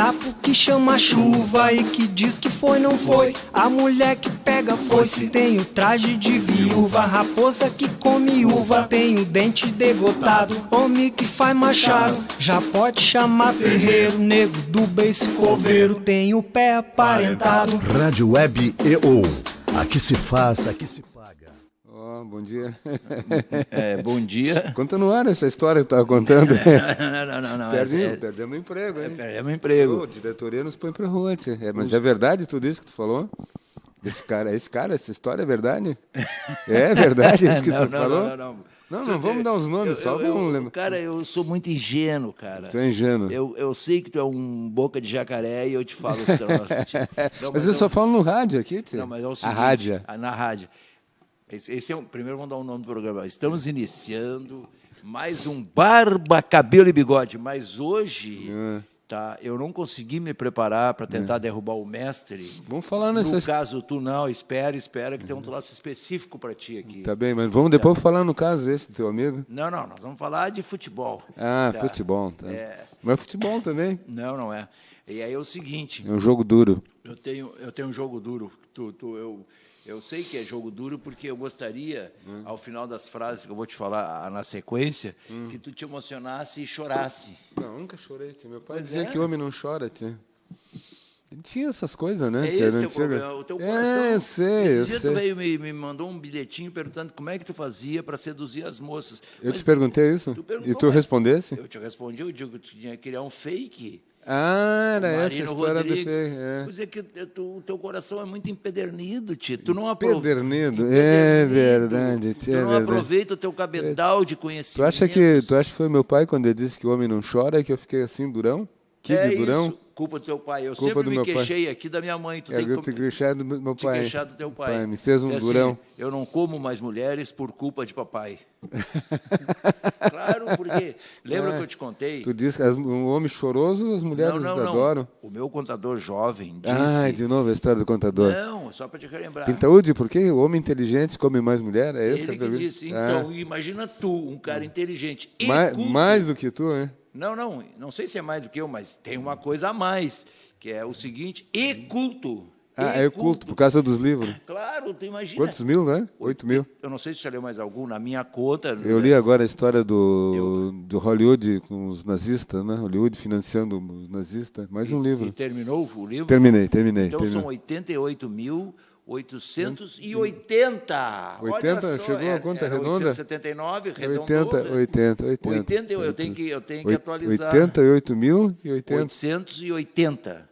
sapo que chama chuva e que diz que foi, não foi. A mulher que pega foice tem o traje de viúva. Raposa que come uva tem o dente degotado. Homem que faz machado já pode chamar ferreiro. Nego do beiço coveiro tem o pé aparentado. Rádio Web EO. Aqui se faz, aqui se paga. Bom dia. Bom dia. Conta no ar essa história que tu estava contando. Não. Perdemos o emprego, hein? Perdemos o emprego. A diretoria nos põe pra rua. Mas é verdade tudo isso que tu falou? Esse cara, essa história é verdade? É verdade isso que tu falou? Não, vamos dar os nomes, vamos lembrar. Cara, eu sou muito ingênuo, cara. Tu é ingênuo. Eu sei que tu é um boca de jacaré e eu te falo os troços. Mas eu só falo no rádio aqui, tio. Não, mas é o seguinte, na rádio. Primeiro vamos dar um nome do programa. Estamos iniciando mais um Barba, Cabelo e Bigode. Mas hoje, eu não consegui me preparar para tentar derrubar o mestre. Vamos falar nessa... No caso, tu não, espera que tem um troço específico para ti aqui. Tá bem, mas vamos depois falar no caso esse do teu amigo? Não, nós vamos falar de futebol. Futebol. Tá. Mas futebol também? Não é. E aí é o seguinte... É um jogo duro. Eu tenho um jogo duro. Eu sei que é jogo duro porque eu gostaria, ao final das frases que eu vou te falar na sequência, que tu te emocionasse e chorasse. Não, nunca chorei, tio. Meu pai dizia que homem não chora, tio. Tinha essas coisas, né? Esse teu problema, o teu coração. Eu sei. Esse dia tu veio me mandou um bilhetinho perguntando como é que tu fazia para seduzir as moças. Eu te perguntei isso? E tu respondesse? Eu te respondi, eu digo que tu tinha que criar um fake. Era essa história do fake. Quer dizer que o teu coração é muito empedernido, tio. Tu não aproveita. Empedernido, é verdade. Tu não aproveita o teu cabedal de conhecimento. Tu acha que foi meu pai quando ele disse que o homem não chora, que eu fiquei assim, durão? Durão? Isso, culpa do teu pai. Eu sempre me queixei aqui da minha mãe. Eu te queixado do meu pai. Queixado do teu pai. Me fez um durão. Eu não como mais mulheres por culpa de papai. Claro, porque... Lembra que eu te contei? Tu disse que um homem choroso, as mulheres adoram. O meu contador jovem disse... de novo a história do contador. Não, só para te relembrar. Pintaúde, por que o homem inteligente come mais mulher? É ele que disse, então, imagina tu, um cara inteligente e culto. Mais do que tu, né? Não sei se é mais do que eu, mas tem uma coisa a mais, que é o seguinte, e culto. É culto, por causa dos livros. Claro, tu imagina. Quantos mil, né? 8 mil. Eu não sei se você leu mais algum, na minha conta... Eu li agora a história do Hollywood com os nazistas, né? Hollywood financiando os nazistas. Mais um livro. E terminou o livro? Terminei. Então são 88.880. 80? Chegou a conta redonda? 879, redondou. 80. Eu tenho que atualizar. 88.880.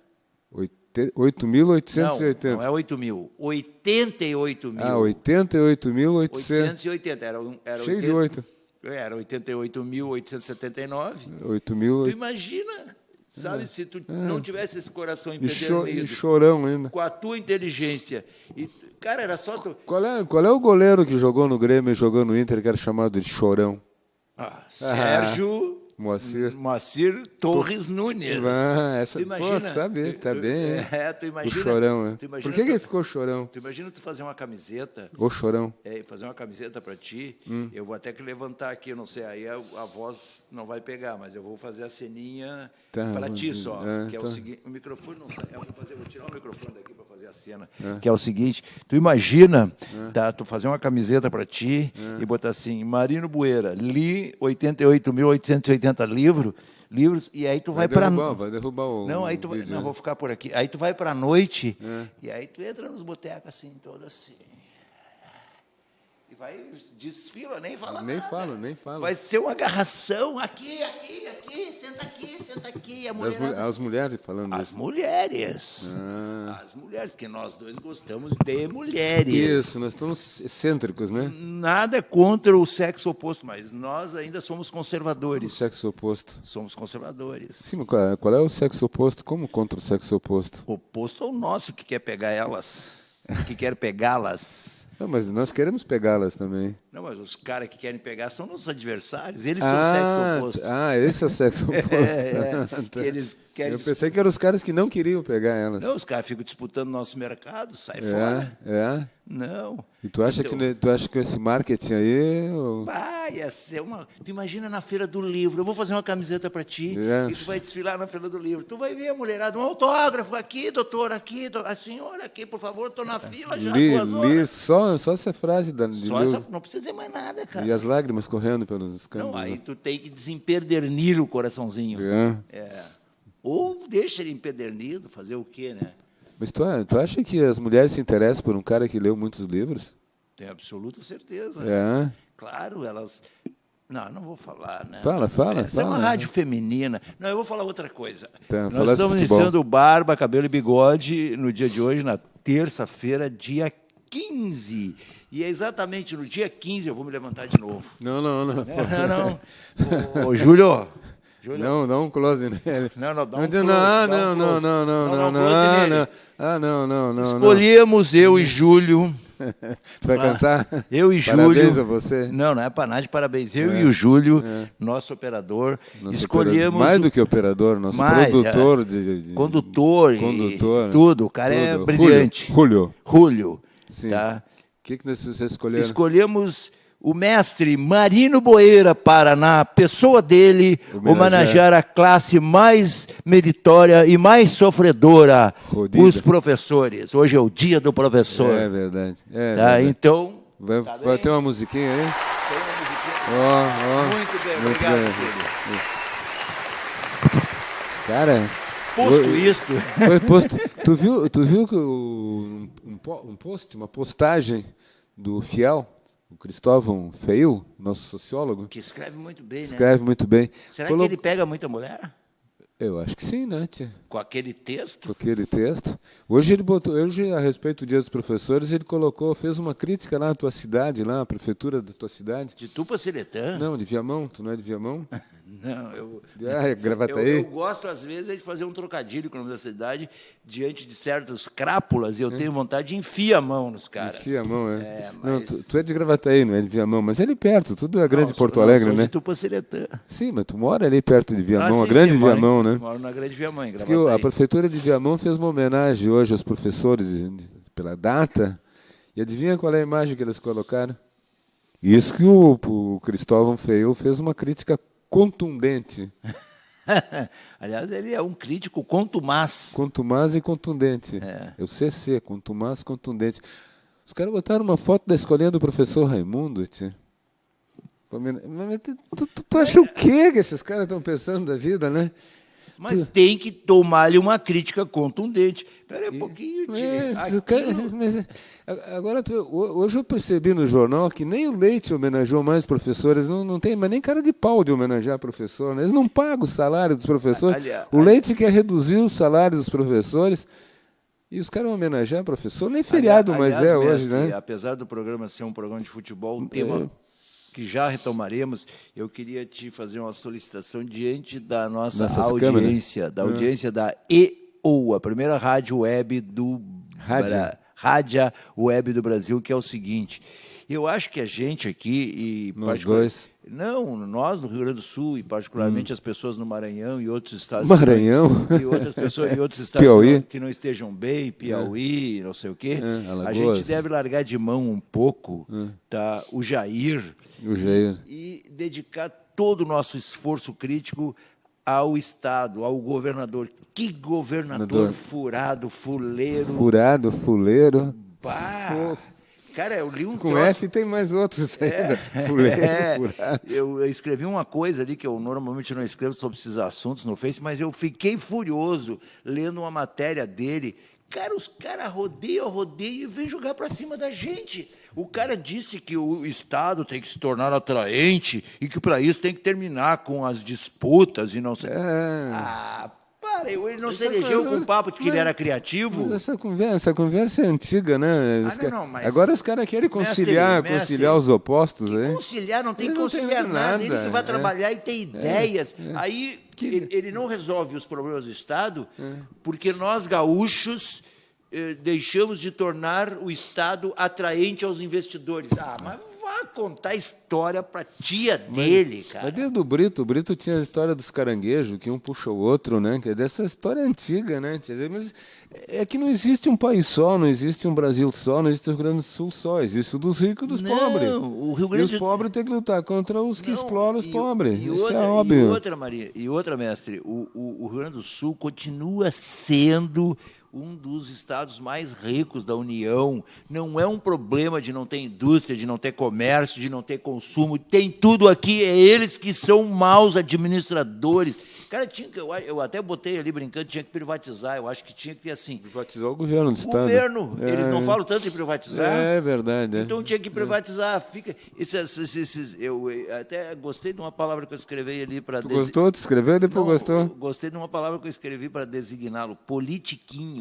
8.880. Não é 8.000. 88.000. 88.880. Era cheio de 8. Era 88.879. 8.000. Tu imagina, sabe, se tu não tivesse esse coração empedernido. E chorão ainda. Com a tua inteligência. Cara, era só tu... Qual é o goleiro que jogou no Grêmio e jogou no Inter que era chamado de Chorão? Sérgio... Moacir Torres Nunes. Tu imagina? Sabe, tá bem. Tu imagina. O Chorão, Por que ele ficou Chorão? Tu imagina tu fazer uma camiseta. O Chorão. Fazer uma camiseta para ti. Eu vou até que levantar aqui, eu não sei, aí a voz não vai pegar, mas eu vou fazer a ceninha para ti só. Que é o seguinte, o microfone não sai. Eu vou tirar o microfone daqui para fazer a cena. Que é o seguinte, tu imagina, tu fazer uma camiseta para ti e botar assim, Marino Bueira, li 88.880 livros, e aí tu vai para... Vai derrubar o Não, aí tu vai... Não, vou ficar por aqui. Aí tu vai para a noite, e aí tu entra nos botecos assim, todo assim. E vai, desfila, nem fala nem nada. Nem fala. Vai ser uma agarração, aqui, senta aqui. As mulheres falando As isso. Mulheres. As mulheres, que nós dois gostamos de mulheres. Isso, nós estamos excêntricos, né? Nada contra o sexo oposto, mas nós ainda somos conservadores. O sexo oposto. Somos conservadores. Sim, qual é o sexo oposto? Como contra o sexo oposto? O oposto é o nosso, que quer pegar elas. Que quer pegá-las. Não, mas nós queremos pegá-las também. Não, mas os caras que querem pegar são nossos adversários. Eles são o sexo oposto. Esse é o sexo oposto. Eles querem... Eu pensei que eram os caras que não queriam pegar elas. Não, os caras ficam disputando nosso mercado, sai fora. Não. E tu acha, então, tu acha que esse marketing aí... ia ser uma... Tu imagina na Feira do Livro, eu vou fazer uma camiseta para ti, e tu vai desfilar na Feira do Livro. Tu vai ver a mulherada, um autógrafo aqui, doutor, aqui, a senhora aqui, por favor, estou na fila já, 2 horas. Só essa frase da Não precisa dizer mais nada, cara. E as lágrimas correndo pelos campos. Não, aí tu tem que desempedernir o coraçãozinho. Ou deixa ele empedernido, fazer o quê, né? Mas tu acha que as mulheres se interessam por um cara que leu muitos livros? Tenho absoluta certeza. Claro, elas... Não vou falar, né? Fala. Essa é uma rádio feminina. Não, eu vou falar outra coisa. Nós estamos iniciando o Barba, Cabelo e Bigode no dia de hoje, na terça-feira, dia 15. E é exatamente no dia 15, eu vou me levantar de novo. Não. Ô, Júlio... Não, dá um close nele. Não. Escolhemos eu e Júlio. Tu vai cantar? Eu e Júlio. Parabéns a você. Não é para nada de parabéns. Eu e o Júlio, nosso operador, escolhemos... Mais do que operador, nosso produtor. Condutor e tudo. O cara é brilhante. Julio. Sim. Tá? O que vocês escolheram? Escolhemos o mestre Marino Boeira para, na pessoa dele, homenagear a classe mais meritória e mais sofredora, os professores. Hoje é o dia do professor. É verdade. Então... Vai ter uma musiquinha aí? Tem uma musiquinha. Muito bem, obrigado, Júlio. Cara... Tu viu que uma postagem do Fiel, o Cristóvão Feil, nosso sociólogo? Que escreve muito bem, Escreve muito bem. Será que ele pega muita mulher? Eu acho que sim, né, tia? Com aquele texto? Com aquele texto. Hoje, a respeito do Dia dos Professores, ele fez uma crítica lá na tua cidade, lá, a prefeitura da tua cidade. De Tupaciretã? Não, de Viamão. Tu não é de Viamão? Não, eu Gravataí? Eu gosto, às vezes, de fazer um trocadilho com o nome da cidade, diante de certas crápulas, e eu tenho vontade de enfiar a mão nos caras. Enfia a mão, mas... Não, tu é de Gravataí, não é de Viamão, mas é ali perto, tudo é grande Porto Alegre, né? De Tupaciretã. Sim, mas tu mora ali perto de Viamão, a grande Viamão, né? Moro na grande Viamão, em Gravataí. A prefeitura de Viamão fez uma homenagem hoje aos professores pela data, e adivinha qual é a imagem que eles colocaram? Isso que o Cristóvão Feil fez uma crítica contundente. Aliás, ele é um crítico contumaz. Contumaz e contundente. É o CC, contumaz, contundente. Os caras botaram uma foto da escolinha do professor Raimundo, tia. Tu acha o quê que esses caras estão pensando da vida, né? Mas tem que tomar-lhe uma crítica contundente. Espera aí um pouquinho, agora, hoje eu percebi no jornal que nem o Leite homenageou mais professores, não tem mais nem cara de pau de homenagear professor, né? Eles não pagam o salário dos professores. O Leite quer reduzir o salário dos professores e os caras homenagear professor, nem feriado mais hoje, né? Apesar do programa ser um programa de futebol, o tema... que já retomaremos, eu queria te fazer uma solicitação diante da nossa audiência, da audiência da EOU, a primeira rádio web do Brasil, que é o seguinte: eu acho que a gente aqui nós no Rio Grande do Sul e particularmente as pessoas no Maranhão e outros estados e outras pessoas e outros estados que não estejam bem, Piauí, não sei o quê, a gente deve largar de mão um pouco, tá, o Jair e dedicar todo o nosso esforço crítico ao Estado, ao governador. Que governador fuleiro. Cara, eu li um com troço... F tem mais outros ainda. Eu escrevi uma coisa ali que eu normalmente não escrevo sobre esses assuntos no Face, mas eu fiquei furioso lendo uma matéria dele. Cara, os caras rodeiam e vêm jogar para cima da gente. O cara disse que o Estado tem que se tornar atraente e que para isso tem que terminar com as disputas e não sei... ele não se elegeu com o papo de que ele era criativo. Mas essa conversa é antiga, né? Agora os caras querem conciliar os opostos. Conciliar, não tem que conciliar nada. Ele que vai trabalhar e tem ideias. Aí ele não resolve os problemas do Estado porque nós, gaúchos, deixamos de tornar o Estado atraente aos investidores. Mas a contar história pra tia dele, cara. Mas desde o Brito tinha a história dos caranguejos, que um puxa o outro, né? Que é dessa história antiga, né? Mas é que não existe um país só, não existe um Brasil só, não existe o Rio Grande do Sul só, existe o dos ricos e dos pobres. O Rio Grande... E os pobres têm que lutar contra os que exploram os pobres. Isso outra, é óbvio. E outra, mestre, o Rio Grande do Sul continua sendo um dos estados mais ricos da União. Não é um problema de não ter indústria, de não ter comércio, de não ter consumo. Tem tudo aqui. É eles que são maus administradores. Cara, eu até botei ali brincando, tinha que privatizar. Eu acho que tinha que ter assim. Privatizar o governo do estado. Governo. Eles não falam tanto em privatizar. É verdade. Então tinha que privatizar. Fica. Eu até gostei de uma palavra que eu escrevi ali para. Tu gostou? Tu escreveu? Depois gostou? Gostei de uma palavra que eu escrevi para designá-lo. Politiquinho.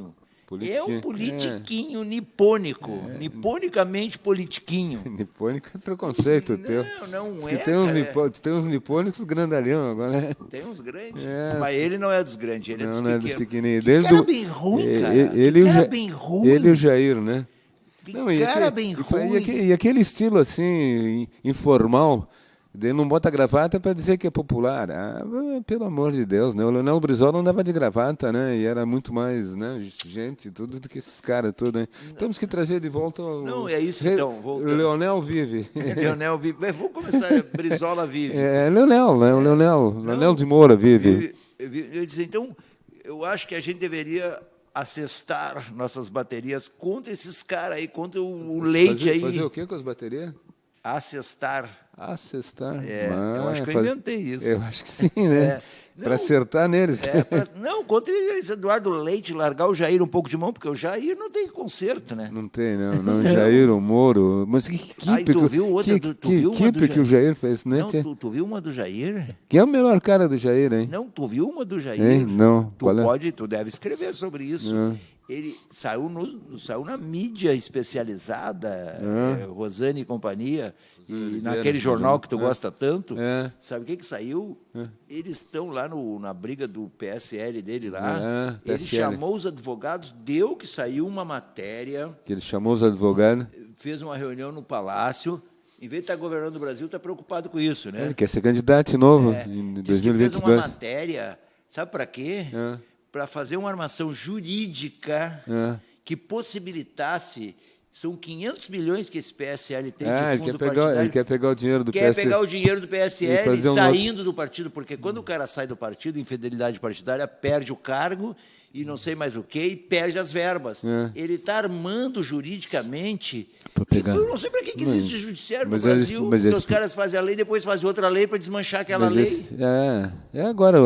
É um politiquinho nipônico. Niponicamente politiquinho. Nipônico é preconceito teu. Não é, tem uns nipônicos grandalhão agora, né? Tem uns grandes. Mas ele não é dos grandes, ele é dos pequenos. Não é dos pequenininhos. Cara bem ruim, cara. Ele e o Jair, né? Cara bem ruim. E aquele estilo assim, informal, ele não bota gravata para dizer que é popular. Pelo amor de Deus, né? O Leonel Brizola não dava de gravata, né? E era muito mais, né, gente, tudo do que esses caras, tudo, né? Temos que trazer de volta o... Não, é isso então. O Leonel vive. Leonel vive. Vamos começar, Brizola vive. Leonel, né? O Leonel de Moura vive. Eu disse, então, eu acho que a gente deveria assestar nossas baterias contra esses caras aí, contra o leite aí. Fazer o quê com as baterias? Assestar. Eu acho que eu inventei isso. Eu acho que sim, né? Para acertar neles. Não, contra esse Eduardo Leite, largar o Jair um pouco de mão, porque o Jair não tem conserto, né? Não tem, não. Jair, o Moro. Mas que equipe tu viu outra que o Jair fez, né? Não, tu viu uma do Jair? Quem é o melhor cara do Jair, hein? Não, tu viu uma do Jair? Não. Tu deve escrever sobre isso. Ele saiu na mídia especializada, Rosane e companhia, e naquele jornal que tu gosta tanto. Sabe o que saiu? Eles estão lá na briga do PSL dele lá. Ele chamou os advogados, deu que saiu uma matéria. Que ele chamou os advogados? Fez uma reunião no Palácio. Em vez de estar governando o Brasil, está preocupado com isso, né? Ele quer ser candidato de novo em 2022. Fez uma matéria, sabe para quê? Para fazer uma armação jurídica que possibilitasse... São 500 milhões que esse PSL tem de fundo partidário. Ele quer pegar o dinheiro do PSL. Quer pegar o dinheiro do PSL saindo do partido, porque quando o cara sai do partido, infidelidade partidária, perde o cargo e não sei mais o quê, e perde as verbas. Ele está armando juridicamente... Eu não sei para que existe judiciário no Brasil, porque os caras fazem a lei, depois fazem outra lei para desmanchar aquela lei. Agora...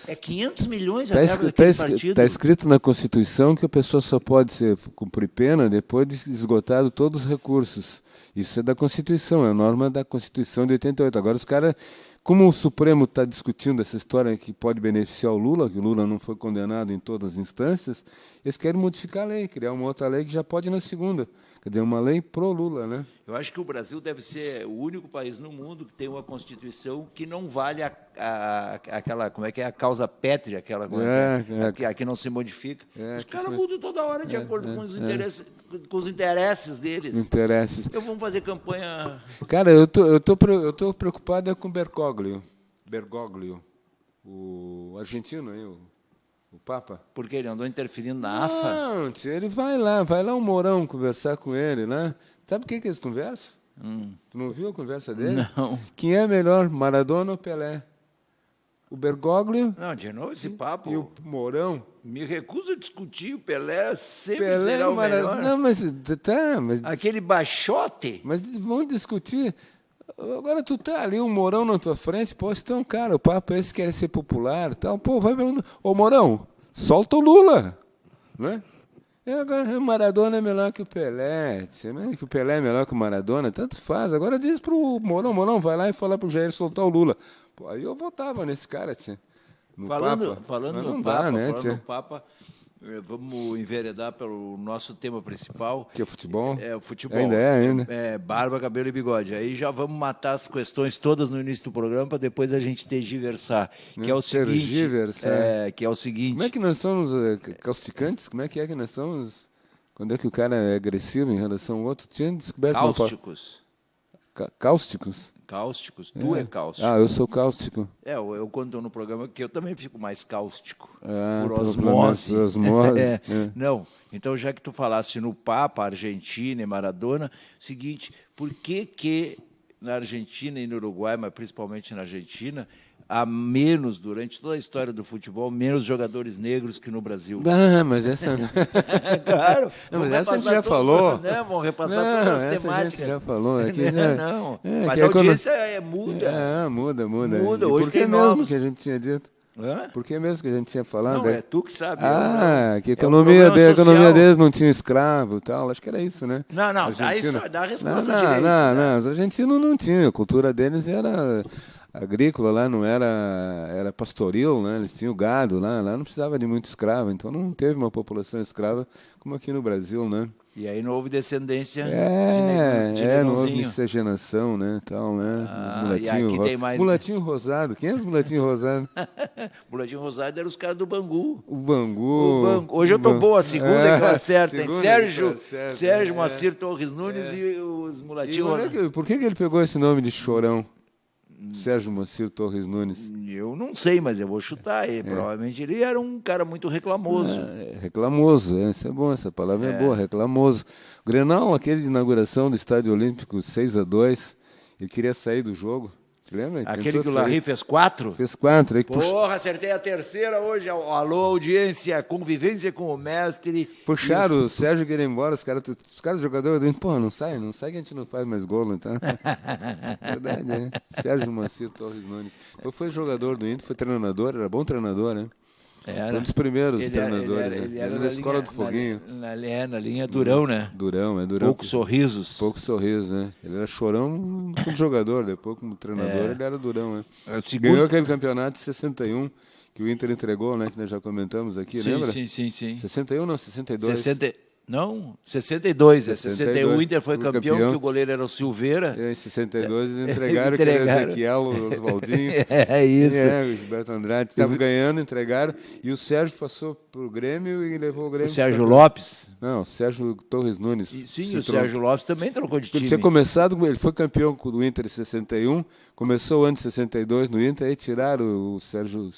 É 500 milhões a verba daquele partido. Está escrito na Constituição que a pessoa só pode cumprir pena depois de esgotado todos os recursos. Isso é da Constituição, é a norma da Constituição de 88. Agora os caras... Como o Supremo está discutindo essa história que pode beneficiar o Lula, que o Lula não foi condenado em todas as instâncias, eles querem modificar a lei, criar uma outra lei que já pode ir na segunda. Quer dizer, uma lei pro-Lula, né? Eu acho que o Brasil deve ser o único país no mundo que tem uma Constituição que não vale aquela, como é que é, a causa pétrea, aquela que não se modifica. Os caras mudam toda hora de acordo com os interesses deles. Vamos fazer campanha... Cara, eu tô preocupado com Bergoglio, o argentino aí, o Papa. Porque ele andou interferindo na AFA? Não, ele vai lá o Mourão conversar com ele, né? Sabe o que eles conversam? Tu não viu a conversa dele? Não. Quem é melhor, Maradona ou Pelé? O Bergoglio... Não, de novo esse papo. E o Mourão... Me recuso a discutir, o Pelé sempre será o melhor. Não, mas... Aquele baixote... Mas vamos discutir... Agora tu tá ali, um Mourão na tua frente, pô, você tem um cara, o papo esse quer ser popular, tal, pô, vai... Ô, Mourão, solta o Lula, né? Agora, o Maradona é melhor que o Pelé, né? Que o Pelé é melhor que o Maradona, tanto faz. Agora diz pro Mourão, vai lá e fala pro Jair soltar o Lula. Pô, aí eu votava nesse cara, Falando no Papa, vamos enveredar pelo nosso tema principal. Que é o futebol? É o futebol. Ainda. Barba, cabelo e bigode. Aí já vamos matar as questões todas no início do programa para depois a gente tergiversar. Que é o seguinte. Que é o seguinte. Como é que nós somos causticantes? Como é que nós somos? Quando é que o cara é agressivo em relação ao outro? Tinha descoberto cáusticos. Cáusticos? Cáusticos. Tu é cáustico. Ah, eu sou cáustico. Eu quando estou no programa, que eu também fico mais cáustico. Ah, por osmose. Por osmose. Não, então já que tu falasse no Papa, Argentina e Maradona, seguinte, por que na Argentina e no Uruguai, mas principalmente na Argentina, há menos, durante toda a história do futebol, menos jogadores negros que no Brasil? Ah, mas essa... Claro. Não, mas essa a gente já falou. Não, vamos repassar todas as temáticas. A gente já falou. Aqui, não. Mas a audiência muda. Muda. Muda. E Hoje por que tem mesmo novos. que a gente tinha dito? Hã? Por que mesmo que a gente tinha falado? Não, é tu que sabe. Que a problema economia social. deles não tinha escravo e tal. Acho que era isso, né? Não, Argentina. dá a resposta direito. Não, os argentinos não tinham. A cultura deles era agrícola, lá não era pastoril, né? Eles tinham gado lá não precisava de muito escravo, então não teve uma população escrava como aqui no Brasil, né? E aí não houve descendência de não houve negãozinho. miscigenação, né, tal, né? E aqui tem mais... Mulatinho rosado, quem é os mulatinho rosado? Mulatinho rosado eram os caras do Bangu. O Bangu. Hoje eu tô boa, a segunda que eu acerto. Tem Segunda Sérgio Moacir Torres Nunes e os mulatinhos rosados. Por que ele pegou esse nome de Chorão? Sérgio Moacir Torres Nunes. Eu não sei, mas eu vou chutar. Provavelmente ele era um cara muito reclamoso. Reclamoso, isso é bom, essa palavra é boa, reclamoso. O Grenal, aquele de inauguração do Estádio Olímpico 6-2, ele queria sair do jogo. Você lembra? Aquele que o Larry fez 4? Fez 4. Porra, acertei a terceira hoje. Alô, audiência, convivência com o mestre. Puxaram o Sérgio queria ir embora, os caras jogadores dizem, pô, não sai que a gente não faz mais gol, então. Verdade, né? Sérgio Moacir Torres Nunes. Então foi jogador do Inter, foi treinador, era bom treinador, né? Foi um dos primeiros treinadores. Ele era da escola do Foguinho. Na linha Durão, né? Durão. Poucos sorrisos. Poucos sorrisos, né? Ele era Chorão como jogador, depois como treinador ele era Durão, né? Ganhou aquele campeonato de 61 que o Inter entregou, né? Que nós já comentamos aqui, lembra? Sim. 61 não, 62. 62. 61 o Inter foi campeão, que o goleiro era o Silveira. Em 62 eles entregaram. Que era Ezequiel, o Oswaldinho. Isso. O Gilberto Andrade. Estavam ganhando, entregaram. E o Sérgio passou pro Grêmio e levou o Grêmio. O Sérgio Lopes? Não, o Sérgio Torres Nunes. Sim, o Sérgio Lopes também trocou de time. Ele tinha começado, ele foi campeão do Inter em 61, começou o ano de 62 no Inter, aí tiraram o Sérgio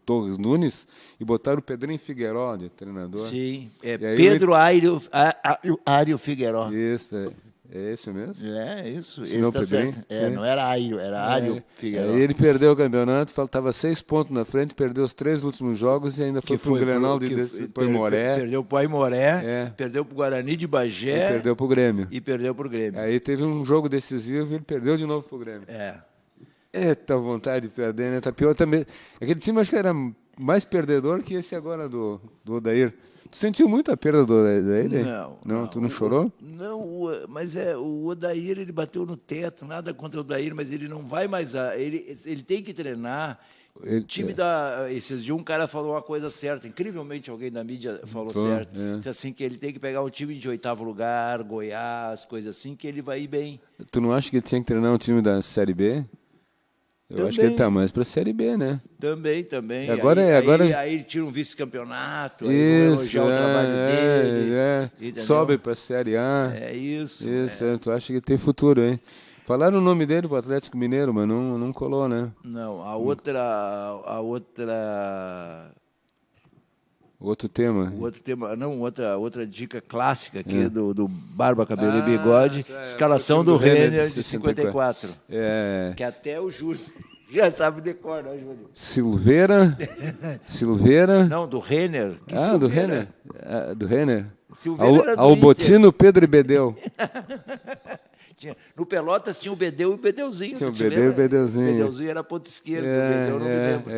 Torres Nunes e botaram o Pedrinho Figueiró de treinador. Sim, Pedro Ário Figueiró. Isso, é esse mesmo? É, isso. Esse tá certo. Não era Ário, era Ário Figueiró. Aí ele perdeu o campeonato, faltava 6 pontos na frente, perdeu os 3 últimos jogos e ainda foi pro Grenal de Poimoré. Perdeu pro Poimoré, perdeu pro Guarani de Bagé. E perdeu pro Grêmio. Aí teve um jogo decisivo e ele perdeu de novo pro Grêmio. Eita vontade de perder, né? Tá pior também. Aquele time acho que era mais perdedor que esse agora do Odair. Tu sentiu muito a perda do Odair? Não, tu não chorou? Não, mas o Odair, ele bateu no teto, nada contra o Odair, mas ele não vai mais... Ele tem que treinar. Esses dias um cara falou uma coisa certa, incrivelmente alguém da mídia falou certo. Disse assim, que ele tem que pegar um time de 8º lugar, Goiás, coisa assim, que ele vai ir bem. Tu não acha que ele tinha que treinar um time da Série B? Eu acho que ele está mais para a Série B, né? Também. Agora... Aí ele tira um vice-campeonato, aí vão elogiar o trabalho dele. Sobe para a Série A. É isso. Tu acha que tem futuro, hein? Falaram o nome dele para o Atlético Mineiro, mas não colou, né? Não, a outra... Outro tema. Outra dica clássica aqui do Barba, Cabelo e Bigode, escalação do Renner de 54. Que até o Júlio já sabe decor, né, Júlio? Silveira. Não, do Renner. Do Renner. Do Renner. Silveira era do Albotino, Pedro e Bedeu. No Pelotas tinha o Bedeu e o Bedeuzinho. Tinha o Bedeu e o Bedeuzinho. O Bedeuzinho era ponta esquerda, o Bedeu eu não me lembro.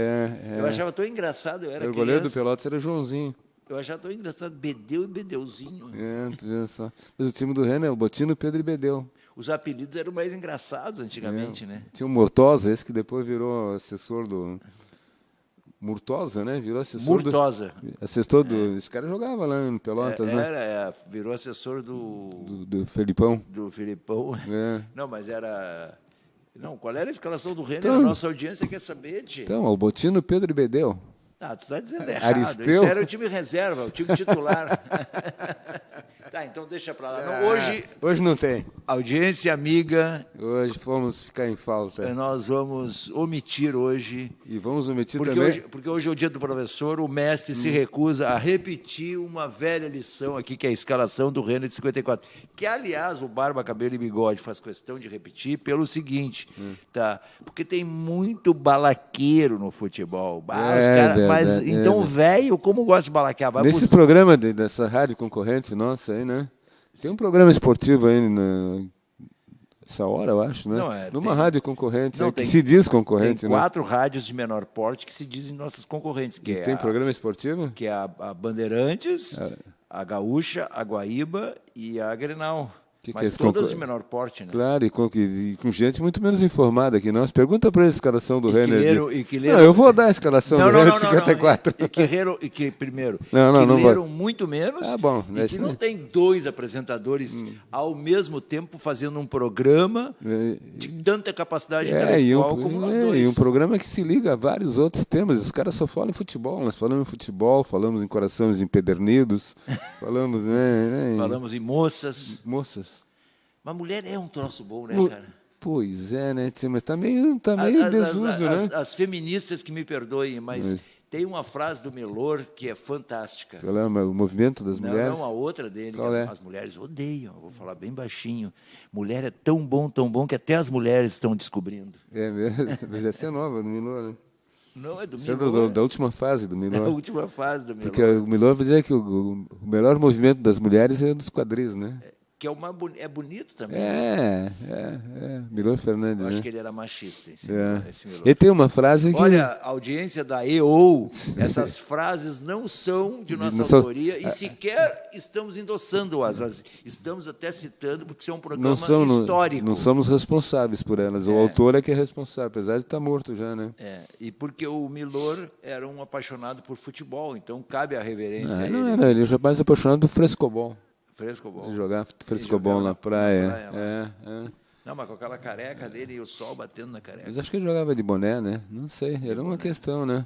Eu achava tão engraçado, eu era criança. O goleiro do Pelotas era Joãozinho. Eu achava tão engraçado, Bedeu e Bedeuzinho. Tu vê só. Mas o time do Renner, Albotino, Pedro e Bedeu. Os apelidos eram mais engraçados antigamente, né? Tinha o Mortosa, esse que depois virou assessor do... Murtosa, né? Virou assessor Murtosa. Assessor do... Esse cara jogava lá no Pelotas, né? Virou assessor do Felipão. Do Felipão. Não, mas era... Não, qual era a escalação do Renner? Então, a nossa audiência quer saber, tio. Então, Albotino, Pedro e Bedeu. Tu está dizendo errado. Aristeu. Isso era o time reserva, o time titular. Tá, então deixa pra lá. Não, hoje não tem. Audiência amiga. Hoje fomos ficar em falta. Nós vamos omitir hoje. E vamos omitir também. Porque hoje é o dia do professor, o mestre se recusa a repetir uma velha lição aqui, que é a escalação do Renner de 54. Que, aliás, o Barba, Cabelo e Bigode faz questão de repetir pelo seguinte, tá? Porque tem muito balaqueiro no futebol. Então, velho, como gosta de balaquear? Nesse programa dessa rádio concorrente nossa aí, né? Tem um programa esportivo aí nessa hora, eu acho, né? Numa rádio concorrente, que se diz concorrente. Tem 4 rádios de menor porte que se dizem nossas concorrentes. Tem programa esportivo? Que é a Bandeirantes, a Gaúcha, a Guaíba e a Grenal. Mas todas de menor porte, né? Claro, e com gente muito menos informada que nós. Pergunta para a escalação do Renner. Não, eu vou dar a escalação do Renner de 54. Não leram muito menos. Bom, e que não tem 2 apresentadores ao mesmo tempo fazendo um programa de tanta capacidade intelectual como nós dois. E um programa que se liga a vários outros temas. Os caras só falam em futebol. Nós falamos em futebol, falamos em corações empedernidos, falamos em moças. Mas mulher é um troço bom, né, cara? Pois é, né, tia? Mas tá meio desuso, né? As feministas que me perdoem, mas tem uma frase do Milor que é fantástica. Qual é o movimento das mulheres? Não, a outra dele. Qual é? As mulheres odeiam, eu vou falar bem baixinho. Mulher é tão bom, que até as mulheres estão descobrindo. É mesmo? Mas essa é nova, do Milor, né? Não, é do Milor. Milor. Da última fase do Milor. Da última fase do Milor. Porque o Milor vai dizer que o melhor movimento das mulheres é dos quadris, né? Que é bonito também. Milor Fernandes. Eu acho que ele era machista. Esse Milor. Ele tem uma frase que... Olha, a audiência da EO, essas frases não são de nossa autoria e sequer estamos endossando-as. Estamos até citando porque são um programa histórico. Não somos responsáveis por elas. O autor é que é responsável, apesar de estar morto já, né? E porque o Milor era um apaixonado por futebol, então cabe a reverência a ele. Não era, ele já mais apaixonado do frescobol. Frescobol. Jogar frescobol na praia. Não, mas com aquela careca dele e o sol batendo na careca. Mas acho que ele jogava de boné, né? Não sei, era uma questão, né?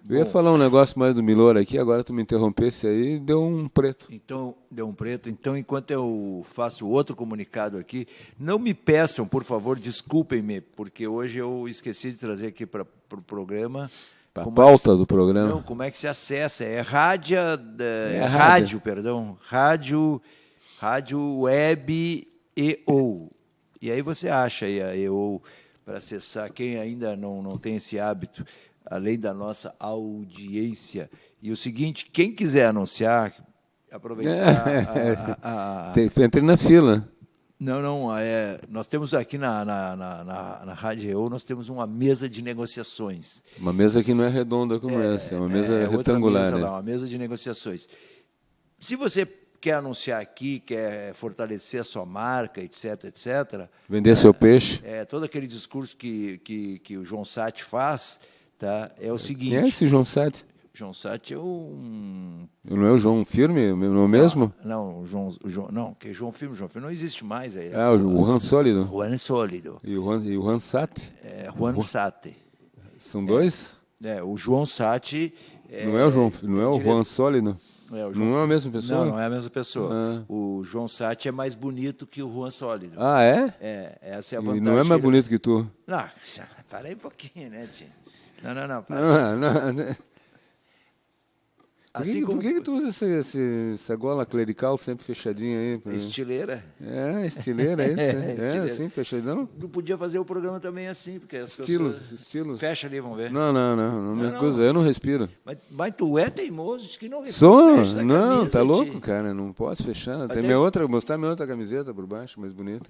Eu ia falar um negócio mais do Milor aqui, agora tu me interrompesse aí e deu um preto. Então, deu um preto. Então, enquanto eu faço outro comunicado aqui, não me peçam, por favor, desculpem-me, porque hoje eu esqueci de trazer aqui para o programa... A pauta do programa? Não, como é que se acessa? Rádio Web EO. E aí você acha aí a EO para acessar. Quem ainda não tem esse hábito, além da nossa audiência. E o seguinte, quem quiser anunciar, aproveitar... Entre na fila. Não, nós temos aqui na Rádio EO, nós temos uma mesa de negociações. Uma mesa que não é redonda como essa, é uma mesa retangular. Outra mesa, uma mesa de negociações. Se você quer anunciar aqui, quer fortalecer a sua marca, etc. Vender seu peixe. Todo aquele discurso que o João Satti faz, tá, é o seguinte... Quem é esse João Satti? João Satti é um... Não é o João Firme, não é o mesmo? Não, não, que João Firme não existe mais. Aí. O Juan Sólido. Juan Sólido. E o Juan Satti? Juan Satti. São dois? O João Satti... não é o Juan Sólido? Não é a mesma pessoa? Não é a mesma pessoa. O João Satti é mais bonito que o Juan Sólido. Ah, é? Essa é a vantagem. E não é mais bonito que tu? Não, para aí um pouquinho, né, tio? Não. Não. Por que tu usa essa gola clerical sempre fechadinha aí? Estileira. Estileira, é isso? Assim, fechadão? Tu podia fazer o programa também assim, porque as Estilos. Fecha ali, vamos ver. Não me acusa, eu não respiro. Mas tu é teimoso, diz que não respira. Sou? Não, tá louco, cara, não posso fechar. Tem mostrar minha outra camiseta por baixo, mais bonita.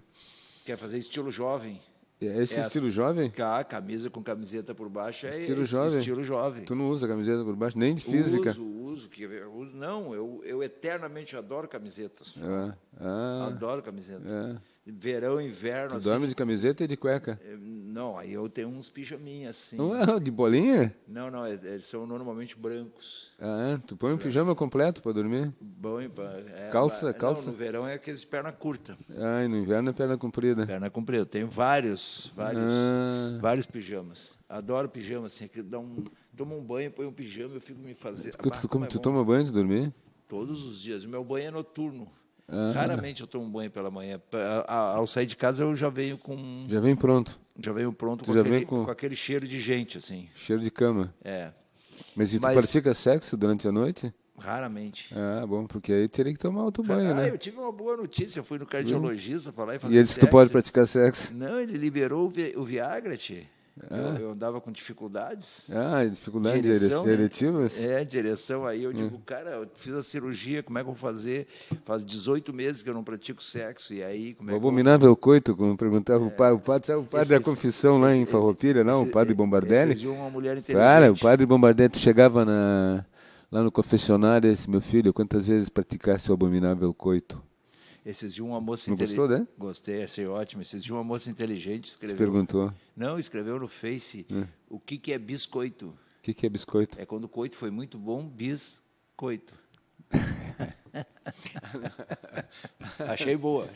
Quer fazer estilo jovem? Esse estilo jovem? Camisa com camiseta por baixo é estilo jovem. Tu não usa camiseta por baixo, nem de física? Uso. Não, eu eternamente adoro camisetas. Adoro camiseta. Verão, inverno. Tu dorme de camiseta e de cueca? Não, aí eu tenho uns pijaminhas assim. De bolinha? Não, eles são normalmente brancos. Tu põe um pijama completo para dormir? Calça? Não, no verão é aqueles de perna curta. E no inverno é perna comprida. Perna comprida. Eu tenho vários pijamas. Adoro pijama, assim, que toma um banho, põe um pijama, eu fico me fazendo... Tu toma banho de dormir? Todos os dias. O meu banho é noturno. Raramente eu tomo banho pela manhã. Ao sair de casa eu já venho com... Já vem pronto. Já venho pronto com aquele cheiro de gente, assim. Cheiro de cama. É. Mas tu pratica sexo durante a noite? Raramente. Bom, porque aí teria que tomar outro banho, né? Eu tive uma boa notícia. Eu fui no cardiologista falar e fazer E ele disse que tu pode praticar sexo? Não, ele liberou o Viagra, tchê. Eu andava com dificuldades. Dificuldades eretivas? Direção. Aí eu digo, cara, eu fiz a cirurgia, como é que eu vou fazer? Faz 18 meses que eu não pratico sexo. E aí, como é que abominável coito, como perguntava o padre. Sabe o padre da confissão lá em Farroupilha, não? O padre Bombardelli? Esses uma mulher inteligente. Cara, o padre Bombardelli, tu chegava lá no confessionário, esse meu filho, quantas vezes praticasse o abominável coito? Esses dias uma moça inteligente. Não gostou, né? Gostei, achei ótimo. Esses dias uma moça inteligente escreveu. Você perguntou? Não, escreveu no Face o que é biscoito. O que é biscoito? É quando o coito foi muito bom, biscoito. Achei boa.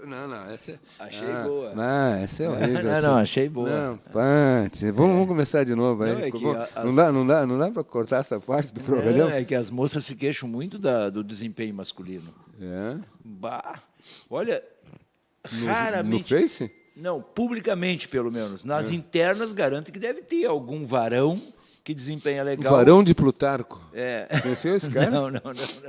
Não, essa é... Achei boa. Essa é horrível. Não, achei boa. Não, vamos começar de novo aí. Não dá para cortar essa parte do programa? É que as moças se queixam muito do desempenho masculino. Olha, raramente... No Face? Não, publicamente, pelo menos. Nas internas, garanto que deve ter algum varão que desempenha legal. O varão de Plutarco. Conheceu esse cara?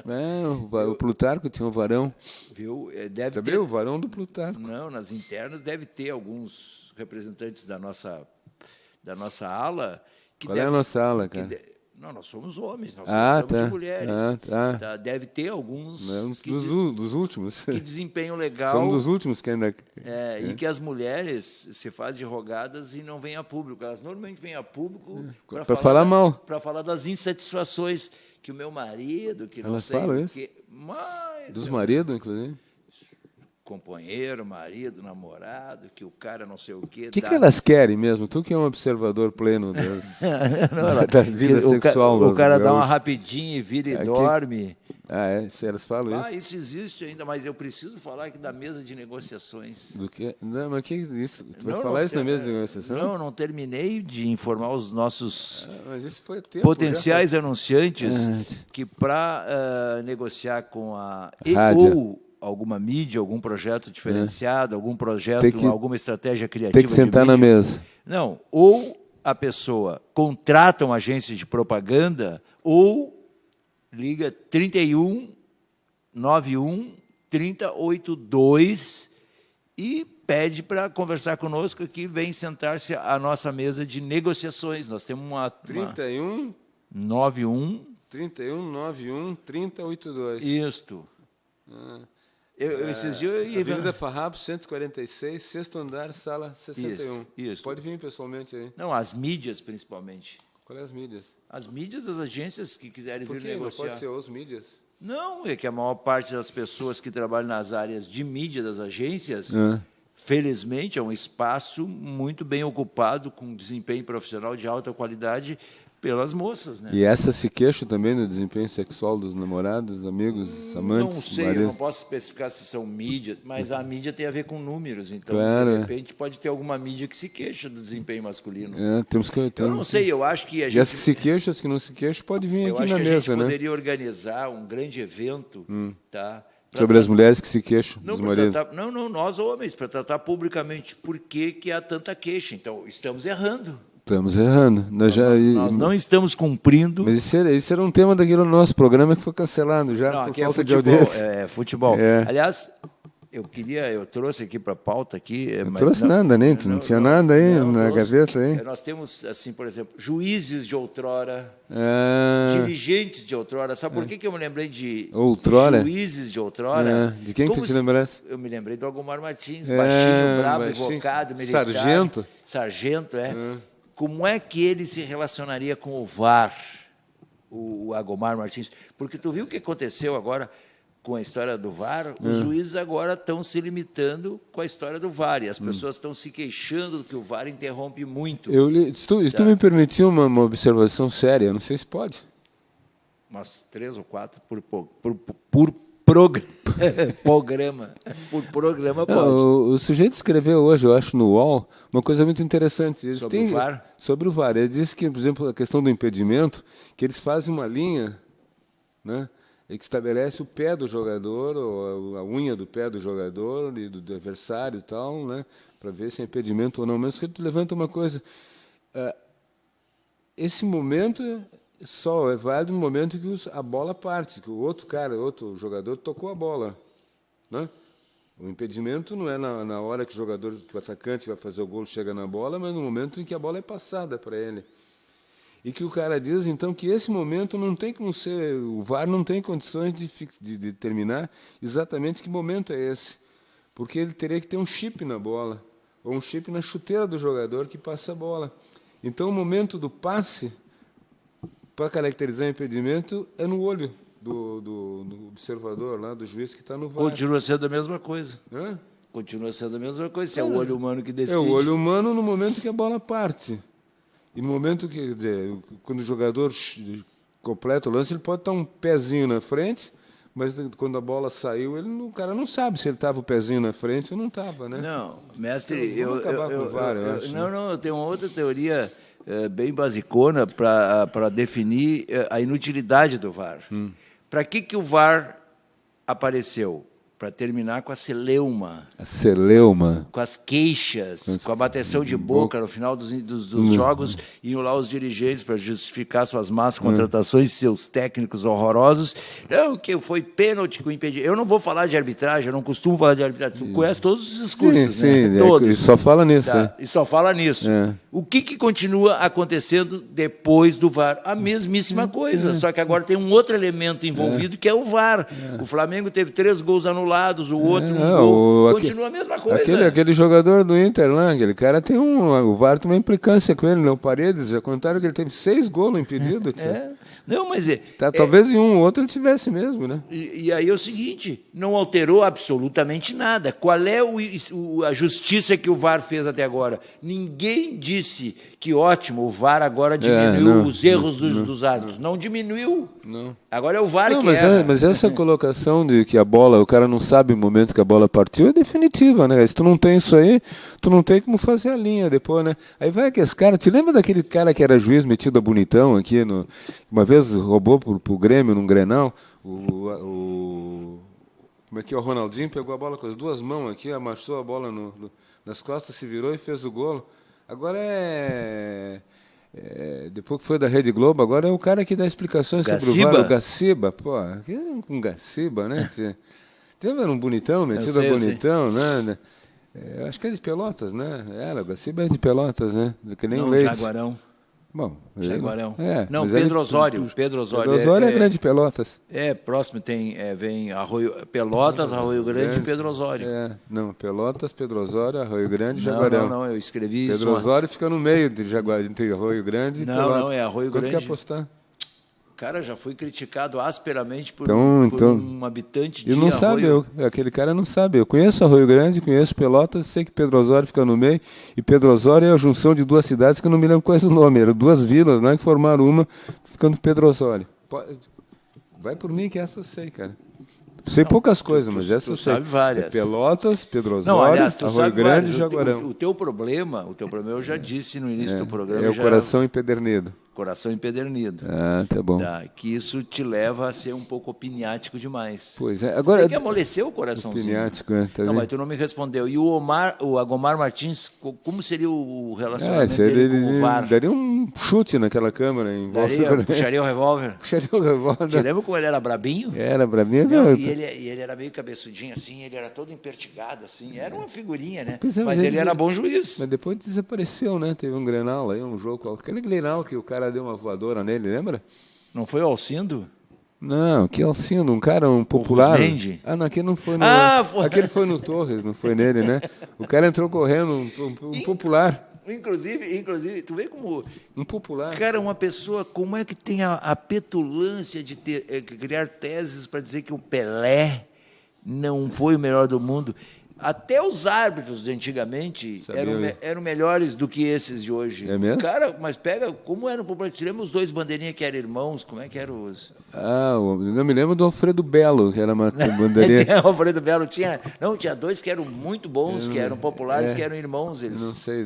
Não. O Plutarco tinha um varão. Viu? Deve Sabia? ter... O varão do Plutarco. Não, nas internas deve ter alguns representantes da nossa ala. Qual é a nossa ala, cara? Não, nós somos homens, nós somos de mulheres. Deve ter alguns... dos últimos. Que desempenham legal. Somos dos últimos que ainda... E que as mulheres se fazem de rogadas e não vêm a público. Elas normalmente vêm a público para falar mal. Para falar das insatisfações que o meu marido... que elas falam isso? Dos maridos, inclusive? Companheiro, marido, namorado, que o cara não sei o quê. O que elas querem mesmo? Tu que é um observador pleno da vida sexual. O cara dá uma rapidinha e vira e dorme. Elas falam isso? Isso existe ainda, mas eu preciso falar aqui da mesa de negociações. Do que? Não, mas o que é isso? Tu vai falar isso na mesa de negociação? Não terminei de informar os nossos mas isso foi potenciais anunciantes que para negociar com a rádio, alguma mídia, algum projeto diferenciado, algum projeto, alguma estratégia criativa. Tem que sentar na mesa. Não, ou a pessoa contrata uma agência de propaganda ou liga 31 91 3082 e pede para conversar conosco aqui, vem sentar-se à nossa mesa de negociações. Nós temos uma 31 91 3082. Isto. Esses dias Avenida Farrapos, 146, sexto andar, sala 61. Isso. Pode vir pessoalmente aí. Não, as mídias, principalmente. Qual é as mídias? As mídias, as agências que quiserem vir negociar. Não pode ser os mídias? Não, é que a maior parte das pessoas que trabalham nas áreas de mídia das agências, felizmente, é um espaço muito bem ocupado, com desempenho profissional de alta qualidade, pelas moças, né? E essas se queixam também do desempenho sexual dos namorados, amigos, amantes? Não sei, eu não posso especificar se são mídias, mas a mídia tem a ver com números, então, de repente, pode ter alguma mídia que se queixa do desempenho masculino. Eu não sei, eu acho que a gente... E as que se queixam, as que não se queixam, pode vir aqui na mesa, né? Eu acho que a gente poderia organizar um grande evento, tá? Sobre as mulheres que se queixam dos maridos. Nós homens, para tratar publicamente por que há tanta queixa. Então, estamos errando. Estamos errando. Nós não estamos cumprindo. Mas isso era um tema daquele nosso programa que foi cancelado já. Não, por aqui falta é de futebol. audiência. É futebol. Aliás, eu trouxe aqui para a pauta aqui. Não trouxe nada, nem. Não tinha nada aí na gaveta aí. Nós temos, assim, por exemplo, juízes de outrora, dirigentes de outrora. Sabe por que eu me lembrei de juízes de outrora? De quem que você te lembrasse? Eu me lembrei do Agomar Martins, baixinho, bravo, invocado, militar. Sargento, Como é que ele se relacionaria com o VAR, o Agomar Martins? Porque tu viu o que aconteceu agora com a história do VAR? Os juízes agora estão se limitando com a história do VAR, e as pessoas estão se queixando que o VAR interrompe muito. Se tu me permitir uma observação séria, eu não sei se pode. Umas 3 ou 4 por programa. Por programa pode. O sujeito escreveu hoje, eu acho, no UOL, uma coisa muito interessante. Sobre o VAR? Sobre o VAR. Ele disse que, por exemplo, a questão do impedimento, que eles fazem uma linha, né, e que estabelece o pé do jogador, ou a unha do pé do jogador e do adversário e tal, né, para ver se é impedimento ou não. Mas que tu levanta uma coisa, esse momento só é válido no momento que a bola parte, que o outro jogador tocou a bola, né? O impedimento não é na hora que o atacante vai fazer o gol, chega na bola, mas no momento em que a bola é passada para ele. E que o cara diz, então, que esse momento não tem como ser... O VAR não tem condições de determinar exatamente que momento é esse. Porque ele teria que ter um chip na bola, ou um chip na chuteira do jogador que passa a bola. Então, o momento do passe, para caracterizar o impedimento, é no olho do observador, lá, do juiz que está no VAR. Continua sendo a mesma coisa. Hã? Continua sendo a mesma coisa, se é o olho humano que decide. É o olho humano no momento que a bola parte. E no momento quando o jogador completa o lance, ele pode estar um pezinho na frente, mas quando a bola saiu, o cara não sabe se ele estava o pezinho na frente ou não estava, né? Não, mestre, Vamos acabar com o VAR, eu acho. Não, eu tenho uma outra teoria bem basicona para definir a inutilidade do VAR. Para que o VAR apareceu? Para terminar com a celeuma. A celeuma. Com as queixas, com a bateção de boca no final dos jogos, iam lá os dirigentes para justificar suas más contratações, seus técnicos horrorosos. Não, que foi pênalti que o impediu. Eu não vou falar de arbitragem, eu não costumo falar de arbitragem. Tu conhece todos os discursos, sim, né? Todos. E só fala nisso. Tá, e só fala nisso. O que continua acontecendo depois do VAR? A mesmíssima coisa, só que agora tem um outro elemento envolvido, que é o VAR. O Flamengo teve 3 gols anulados, o outro gol. Continua a mesma coisa. Aquele jogador do Inter lá, aquele cara tem o VAR tem uma implicância com ele, né? O Paredes, já contaram que ele teve 6 gols impedidos. Não, mas talvez em um ou outro ele tivesse mesmo, né? E aí é o seguinte, não alterou absolutamente nada. Qual é a justiça que o VAR fez até agora? Ninguém disse que ótimo, o VAR agora diminuiu os erros dos árbitros. Não diminuiu. Não. Agora é o VAR que mas essa colocação de que o cara não sabe o momento que a bola partiu é definitiva, né? Se tu não tem isso aí, tu não tem como fazer a linha depois, né? Aí vai que esse cara, te lembra daquele cara que era juiz metido a bonitão aqui, uma vez roubou pro Grêmio num Grenal, como é que é, o Ronaldinho pegou a bola com as 2 mãos aqui, amassou a bola nas costas, se virou e fez o golo. Agora depois que foi da Rede Globo, agora é o cara que dá explicações sobre o VAR, o Gaciba. Pô, com Gaciba, né? Lembra um bonitão, metido a bonitão, né? Acho que é de Pelotas, né? O Gaciba é de Pelotas, né? Que nem o Leite. Jaguarão. Bom, Jaguarão. Não, Pedro Osório. Pedro Osório é Grande Pelotas. Próximo vem Pelotas, Arroio Grande e Pedro Osório. Não, Pelotas, Pedro Osório, Arroio Grande e Jaguarão. Não, eu escrevi isso. Pedro Osório fica no meio entre Arroio Grande e Pelotas. Não, é Arroio Grande. Quanto quer apostar? Cara, já fui criticado asperamente por um habitante de não sabe, aquele cara não sabe. Eu conheço Arroio Grande, conheço Pelotas, sei que Pedro Osório fica no meio, e Pedro Osório é a junção de 2 cidades que eu não me lembro qual é o nome, eram 2 vilas, né, que formaram uma, ficando Pedro Osório. Vai por mim que essa eu sei, cara. Sei poucas coisas, mas essa eu sei. Sabe várias. Pelotas, Pedro Osório, Arroio Grande e Jaguarão. O teu problema eu já disse no início do programa. É o coração empedernido. Coração empedernido. Tá bom. Que isso te leva a ser um pouco opiniático demais. Pois é. Agora, tem que amolecer o coraçãozinho. Opiniático, tá não, mas tu não me respondeu. E o Agomar Martins, como seria o relacionamento dele com o VAR? Daria um chute naquela câmera. Puxaria o revólver? Puxaria o revólver. Você lembra como ele era brabinho? Era brabinho. E ele era meio cabeçudinho assim, ele era todo empertigado assim. Era uma figurinha, né? Mas ele era bom juiz. Mas depois desapareceu, né? Teve um Grenal aí, um jogo. Aquele Grenal que o cara deu uma voadora nele, lembra? Não foi o Alcindo? Não, que Alcindo, um cara popular. Não, aquele não foi no. Aquele foi no Torres, não foi nele, né? O cara entrou correndo, um popular. Inclusive, tu vê como... Um popular. Cara, uma pessoa, como é que tem a petulância de criar teses para dizer que o Pelé não foi o melhor do mundo? Até os árbitros de antigamente eram melhores do que esses de hoje. É mesmo? Cara, mas pega, como era no popular? Tiramos os 2 bandeirinhas que eram irmãos, como é que eram os... Eu não me lembro do Alfredo Belo, que era uma bandeirinha. O Alfredo Belo tinha 2 que eram muito bons, que eram populares, que eram irmãos. Eles. Não sei,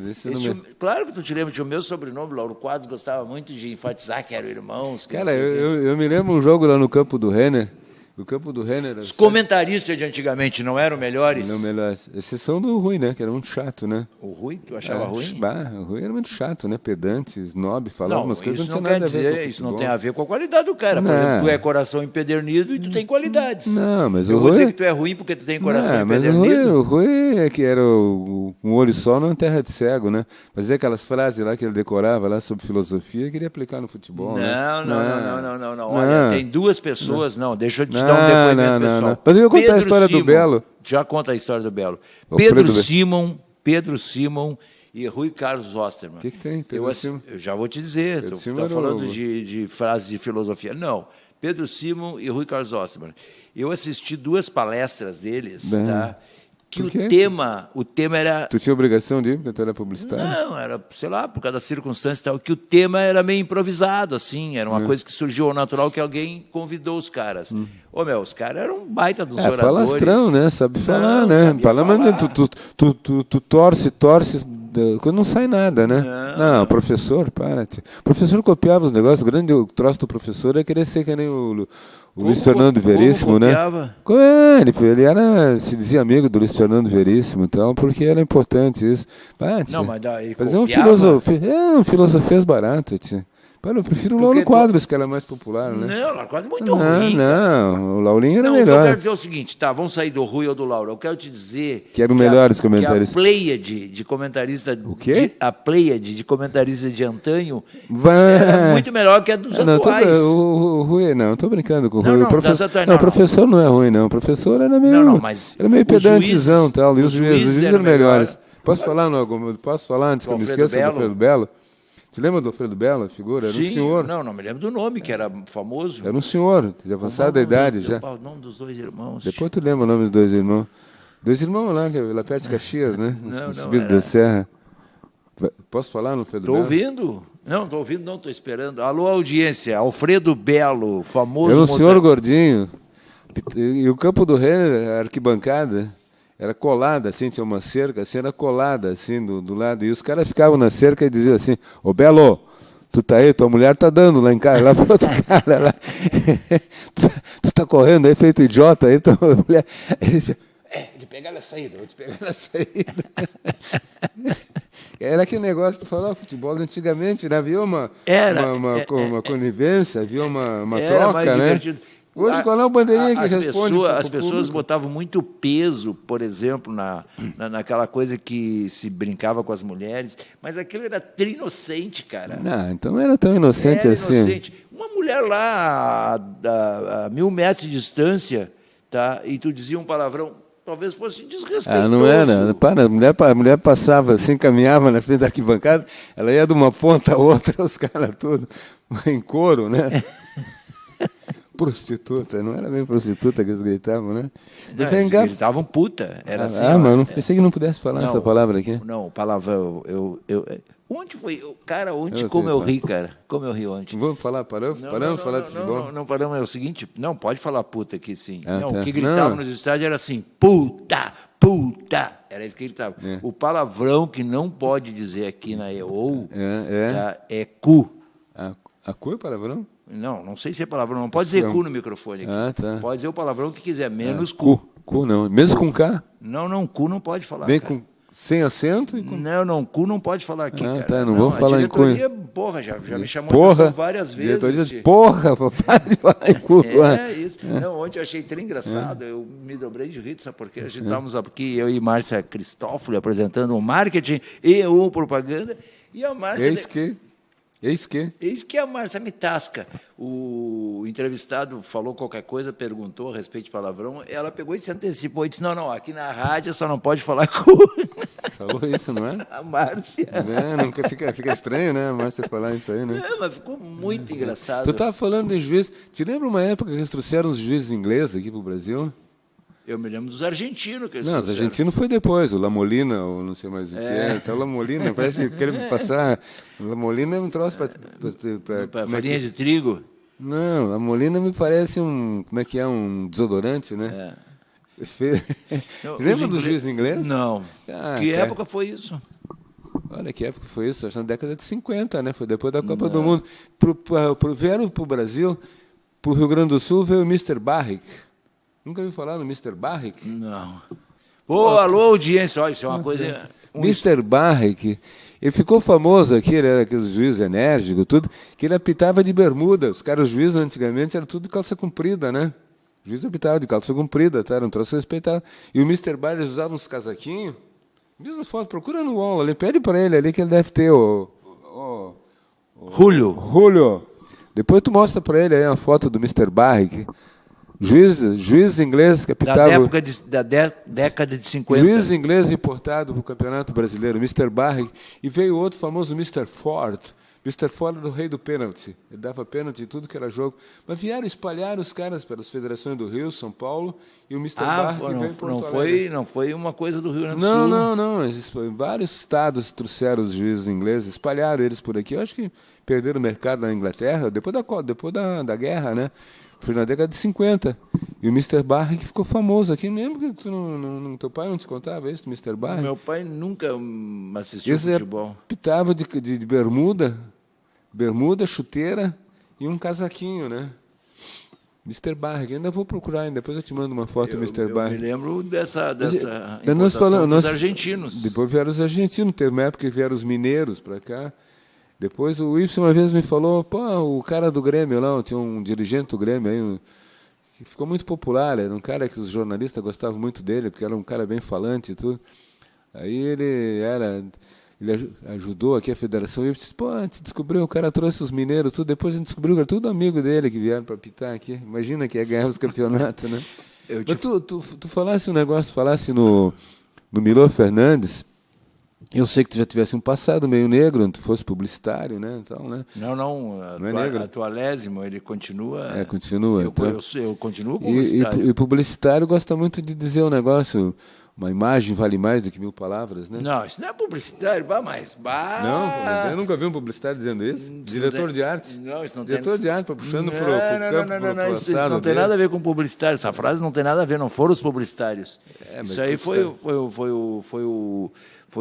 claro que tu te lembra, tinha o meu sobrenome, Lauro Quadros gostava muito de enfatizar que eram irmãos. Cara, eu me lembro um jogo lá no campo do Renner, O campo do Renner... Os comentaristas de antigamente não eram melhores? Não melhores. Exceção do Rui, né? Que era muito chato, né? O Rui? Tu achava ruim? O Rui era muito chato, né? Pedante, snob, falava umas coisas isso não tinha quer nada a ver dizer, com isso não futebol. tem a ver com a qualidade do cara. Por exemplo, tu é coração empedernido e tu tem qualidades. Não, mas eu o vou Rui... dizer que tu é ruim porque tu tem coração mas empedernido. o Rui é que era um olho só numa terra de cego, né? Fazia aquelas frases lá que ele decorava lá sobre filosofia e queria aplicar no futebol. Não. Olha, tem duas pessoas. Não, deixa eu te dar um depoimento pessoal. Mas eu vou contar a história do Belo. Já conta a história do Belo. Pedro Simon e Rui Carlos Osterman. O que tem, eu já vou te dizer, estou falando de frases de filosofia. Não, Pedro Simon e Rui Carlos Osterman. Eu assisti 2 palestras deles, tá? Que o tema era... Tu tinha obrigação de ir, porque tu era publicitário? Não, era, sei lá, por causa da circunstância e tal, que o tema era meio improvisado, assim, era uma coisa que surgiu ao natural, que alguém convidou os caras. Os caras eram baita dos oradores. Falastrão, né? Sabe falar, né? Fala, mas tu torce, quando não sai nada, né? Não, professor, para. O professor copiava os negócios, o grande troço do professor é querer ser que nem o Luiz Fernando Veríssimo, né? Ele era, se dizia amigo do Luiz Fernando Veríssimo, então, porque era importante isso. Não, mas ele fazer copiava... filosofias baratas, tia. Eu prefiro o Lauro Quadros, que era mais popular, né? Não, o Lauro Quadros é muito ruim. Não, o Laurinho era melhor. Então eu quero dizer o seguinte, tá, vamos sair do Rui ou do Lauro. Eu quero te dizer... Que eram melhores comentaristas. Que a Pleiade de comentarista... O quê? A Pleiade de comentarista de antanho era muito melhor que a dos atuais. O Rui, não, estou brincando com o Rui. O professor não é ruim, não. O professor era meio, era meio pedantezão e tal. E os juízes eram melhores. Posso falar antes que eu me esqueça do Alfredo Belo? Você lembra do Alfredo Belo, a figura? Era um senhor. Não me lembro do nome, que era famoso. Era um senhor, de avançada idade já. O nome dos 2 irmãos. Depois tu lembra o nome dos 2 irmãos. 2 irmãos lá perto de Caxias, né? Subido da Serra. Posso falar no Alfredo Belo? Estou ouvindo. Não, estou esperando. Alô, audiência. Alfredo Belo, famoso... Era um senhor gordinho. E o campo do Renner, a arquibancada... Era colada, assim, tinha uma cerca, assim, era colada, assim, do lado. E os caras ficavam na cerca e diziam assim, ô Belo, tu tá aí, tua mulher tá dando lá em casa, lá pro outro cara lá. tu tá correndo aí, feito idiota aí, tua mulher... de pegar na saída, vou te pegar na saída. Era aquele negócio, tu falou, futebol antigamente, né? Havia uma conivência, havia uma troca, mais divertido. Né? Hoje, qual é o bandeirinha que responde? As pessoas botavam muito peso, por exemplo, naquela coisa que se brincava com as mulheres, mas aquilo era inocente, cara. Não, então não era tão inocente assim. Inocente. Uma mulher lá a 1000 metros de distância, tá? E tu dizia um palavrão, talvez fosse desrespeitoso. Não era. A mulher passava assim, caminhava na frente da arquibancada, ela ia de uma ponta a outra, os caras todos em coro, né? Prostituta, não era bem prostituta que eles gritavam, né? Eles gritavam puta, era assim. Mas não pensei que não pudesse falar essa palavra aqui. Não, palavrão, Ontem foi, cara, como eu ri, cara. Como eu ri ontem. Vamos falar, paramos de falar de futebol? Não paramos, é o seguinte, não, pode falar puta aqui sim. O que gritavam nos estádios era assim, puta, era isso que gritavam. O palavrão que não pode dizer aqui na EOU é cu. A cu é palavrão? Não sei se é palavrão, não pode dizer cu no microfone aqui. Pode dizer o palavrão que quiser, menos cu. Cu não, mesmo com K? Não, cu não pode falar. Bem com... Sem acento? E com... Não, cu não pode falar aqui, cara. Tá, não vou falar em cu. Porra, já me chamou a atenção várias vezes. Porra, papai, de falar em cu. Isso. Ontem eu achei tão engraçado, eu me dobrei de rir, sabe por quê? A gente estávamos aqui, eu e Márcia Cristófoli, apresentando o marketing e o propaganda, e a Márcia... Eis que a Márcia me tasca. O entrevistado falou qualquer coisa, perguntou a respeito de palavrão, ela pegou e se antecipou e disse, não, aqui na rádio só não pode falar cu. Falou isso, não é? A Márcia. Nunca fica estranho, né, a Márcia falar isso aí, né? Mas ficou muito engraçado. Tu estava falando de juiz. Te lembra uma época que eles trouxeram os juízes ingleses aqui para o Brasil? Eu me lembro dos argentinos que eles Não, os argentinos foi depois, o Lamolina, ou não sei mais o que é. Então, o Lamolina, parece que querem passar... O Lamolina é um troço para farinha de trigo? Não, Lamolina me parece um desodorante, né? Você lembra do juiz inglês? Não. Que época foi isso? Olha, que época foi isso? Acho que na década de 50, né? Foi depois da Copa do Mundo. Vieram para o Brasil... para o Rio Grande do Sul veio o Mr. Barrick. Nunca ouviu falar no Mr. Barrick? Não. Pô, alô, audiência, olha, isso é uma coisa... Mr. Barrick, ele ficou famoso aqui, ele era aquele juiz enérgico, tudo, que ele apitava de bermuda. Os caras, os juízes antigamente, era tudo de calça comprida, né? O juiz apitava de calça comprida, tá? Era um troço respeitado. E o Mr. Barrick usava uns casaquinhos. Diz uma foto, procura no UOL ali, pede para ele ali que ele deve ter Julio. Depois tu mostra para ele aí uma foto do Mr. Barrick. Juiz inglês que apitava... Da década de 50. Juiz inglês importado para o Campeonato Brasileiro, Mr. Barrick. E veio outro famoso Mr. Ford. Mr. Ford era o rei do pênalti. Ele dava pênalti em tudo que era jogo. Mas vieram espalhar os caras pelas federações do Rio, São Paulo, e o Mr. Barrick veio em Porto Alegre. Não foi uma coisa do Rio Grande do Sul. Não. Vários estados trouxeram os juízes ingleses, espalharam eles por aqui. Eu acho que perderam o mercado na Inglaterra, depois da guerra, né? Foi na década de 50. E o Mr. Barrick ficou famoso aqui. Lembra que teu pai não te contava isso, do Mr. Barrick? Meu pai nunca assistiu futebol. Pitava de bermuda, chuteira e um casaquinho, né? Mr. Barrick. Ainda vou procurar, depois eu te mando uma foto do Mr. Barrick. Eu me lembro dessa importação dos argentinos. Depois vieram os argentinos. Teve uma época que vieram os mineiros para cá. Depois o Y uma vez me falou, o cara do Grêmio lá, tinha um dirigente do Grêmio aí, que ficou muito popular, era um cara que os jornalistas gostavam muito dele, porque era um cara bem falante e tudo. Aí ele ajudou aqui a federação, e eu disse, a gente descobriu, o cara trouxe os mineiros, tudo, depois a gente descobriu que era tudo amigo dele que vieram para apitar aqui. Imagina que ia ganhar os campeonatos, né? Mas tu falasse um negócio, no Milor Fernandes. Eu sei que tu já tivesse um passado meio negro, tu fosse publicitário, né? Então, né? Não é negro. Atualésimo, ele continua. Continua. Eu continuo publicitário. E publicitário gosta muito de dizer um negócio, uma imagem vale mais do que 1000 palavras, né? Não, isso não é publicitário, Não, eu nunca vi um publicitário dizendo isso. Diretor de arte. Não, isso não Diretor de arte, puxando para o campo. Não, isso não tem nada a ver com publicitário. Essa frase não tem nada a ver, não foram os publicitários. Isso aí foi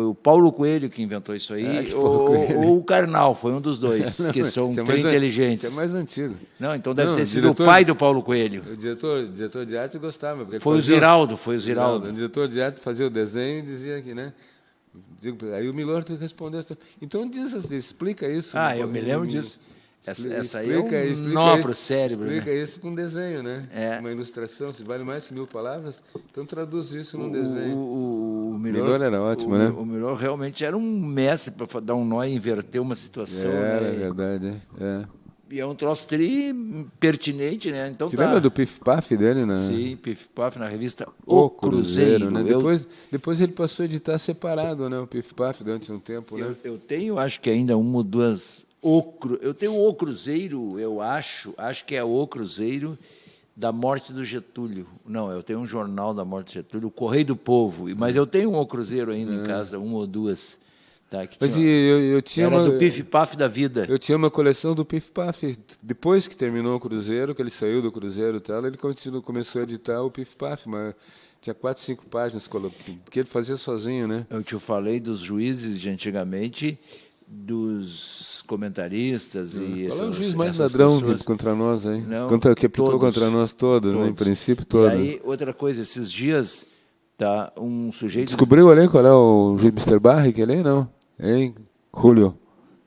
o Paulo Coelho que inventou isso aí, ou o Karnal, foi um dos dois, que são inteligentes. Isso é mais antigo. Não, então deve ter sido o pai do Paulo Coelho. O diretor de arte gostava. Foi o Ziraldo. O diretor de arte fazia o desenho e dizia que, né? Aí o Milor respondeu. Então explica isso. Eu me lembro disso. Essa aí é um nó para o cérebro. Explica isso com desenho, né? É. Uma ilustração, se vale mais que 1000 palavras, então traduz isso num desenho. O Milor era ótimo, né? O Milor realmente era um mestre para dar um nó e inverter uma situação. Era verdade, E é um troço pertinente, né? Então, você lembra do Pif Paf dele, né? Sim, Pif Paf na revista O Cruzeiro, né? Depois ele passou a editar separado, né? O Pif Paf durante um tempo, né? Eu tenho, acho que ainda uma ou duas... Eu tenho o Cruzeiro, eu acho que é o Cruzeiro da morte do Getúlio. Não, eu tenho um jornal da morte do Getúlio, o Correio do Povo, mas eu tenho um O Cruzeiro ainda em casa, uma ou duas. Tá, mas eu tinha era do Pif Paf da vida. Eu tinha uma coleção do Pif Paf. Depois que terminou o Cruzeiro, que ele saiu do Cruzeiro e tal, ele começou a editar o Pif Paf, mas tinha 4, 5 páginas, porque ele fazia sozinho, né? Eu te falei dos juízes de antigamente, dos comentaristas e qual é o juiz mais ladrão contra nós, hein? Que apitou contra nós todos, né? Em princípio todos. E aí, outra coisa, esses dias, tá um sujeito... Descobriu ali qual é o juiz Mr. Barrick ali? Não. Hein, Julio?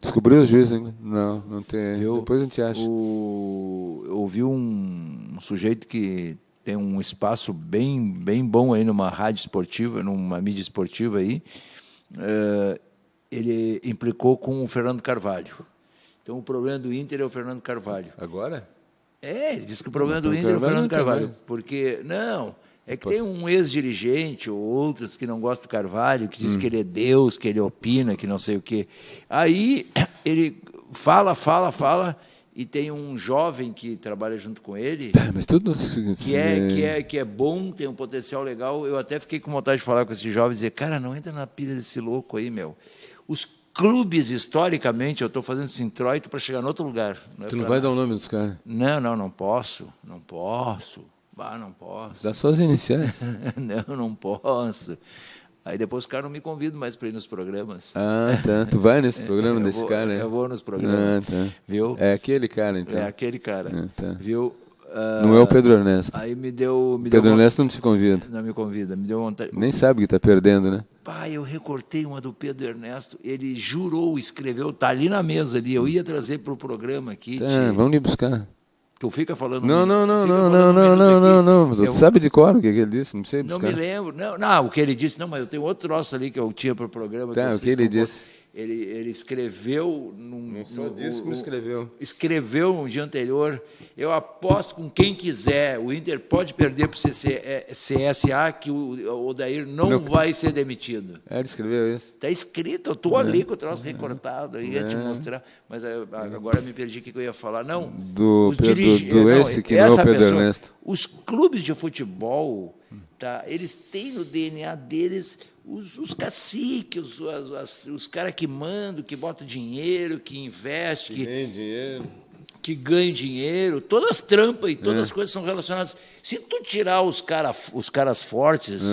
Descobriu os juízes? Não tem. Depois a gente acha. Eu ouvi um sujeito que tem um espaço bem bom aí numa rádio esportiva, numa mídia esportiva aí, ele implicou com o Fernando Carvalho. Então, o problema do Inter é o Fernando Carvalho. Agora? Ele disse que o problema do Inter é o Fernando Carvalho. Porque, tem um ex-dirigente ou outros que não gostam do Carvalho, que diz que ele é Deus, que ele opina, que não sei o quê. Aí, ele fala, e tem um jovem que trabalha junto com ele, mas tudo que é bom, tem um potencial legal. Eu até fiquei com vontade de falar com esse jovem e dizer, cara, não entra na pilha desse louco aí, meu. Os clubes, historicamente, eu estou fazendo esse introito para chegar em outro lugar. Tu não vai dar o nome dos caras? Não posso. Não posso. Dá só as iniciais. Não posso. Aí depois os caras não me convidam mais para ir nos programas. Tá. Tu vai nesse programa desse cara, né? Eu vou nos programas. Tá. Viu? É aquele cara, então. É aquele cara. Tá. Viu? Não é o Pedro Ernesto. Aí me deu Pedro Ernesto não te convida. Não me convida, me deu vontade. Nem sabe que está perdendo, né? Pai, eu recortei uma do Pedro Ernesto, ele jurou, escreveu, tá ali na mesa ali, eu ia trazer para o programa aqui. Vamos ali buscar. Tu fica falando... Não. Tu sabe de cor o que ele disse? Não precisa buscar. Não me lembro. Não, o que ele disse, não, mas eu tenho outro troço ali que eu tinha para o programa. Tá, o que ele disse? Ele escreveu... Não só disse como escreveu. Escreveu no dia anterior. Eu aposto com quem quiser. O Inter pode perder para o CSA que o Odair não vai ser demitido. Ele escreveu isso? Está escrito. Eu estou ali com o troço recortado. Eu ia te mostrar. Mas agora me perdi o que eu ia falar. Não. Esse que não é o Pedro Ernesto. Os clubes de futebol, tá, eles têm no DNA deles... Os caciques, os caras que mandam, que botam dinheiro, que investem, que ganham dinheiro, todas as trampas e todas as coisas são relacionadas. Se tu tirar os caras fortes,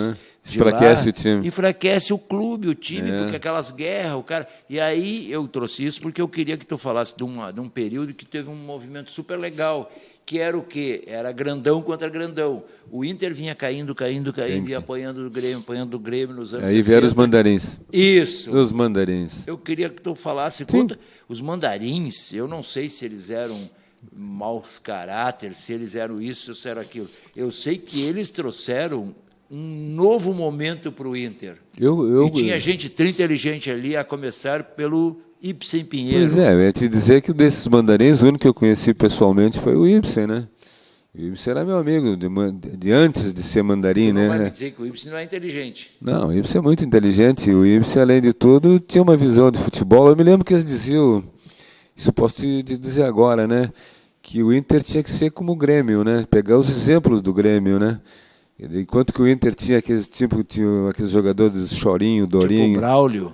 enfraquece o time. Enfraquece o clube, o time, porque aquelas guerras, o cara. E aí eu trouxe isso porque eu queria que tu falasse de um período que teve um movimento super legal. Que era o quê? Era grandão contra grandão. O Inter vinha caindo, e apanhando do Grêmio nos anos 60. Aí vieram os mandarins. Isso. Os mandarins. Eu queria que tu falasse contra os mandarins. Eu não sei se eles eram maus caráter, se eles eram isso, se era aquilo. Eu sei que eles trouxeram um novo momento para o Inter. E tinha gente inteligente ali, a começar pelo Ibsen Pinheiro. Pois é, eu ia te dizer que desses mandarins, o único que eu conheci pessoalmente foi o Ibsen, né? O Ibsen era meu amigo de antes de ser mandarim, né? Não vai me dizer que o Ibsen não é inteligente. Não, o Ibsen é muito inteligente. O Ibsen, além de tudo, tinha uma visão de futebol. Eu me lembro que eles diziam, isso eu posso te dizer agora, né? Que o Inter tinha que ser como o Grêmio, né? Pegar os exemplos do Grêmio, né? Enquanto que o Inter tinha aqueles jogadores Chorinho, Dorinho... Tipo o Braulio.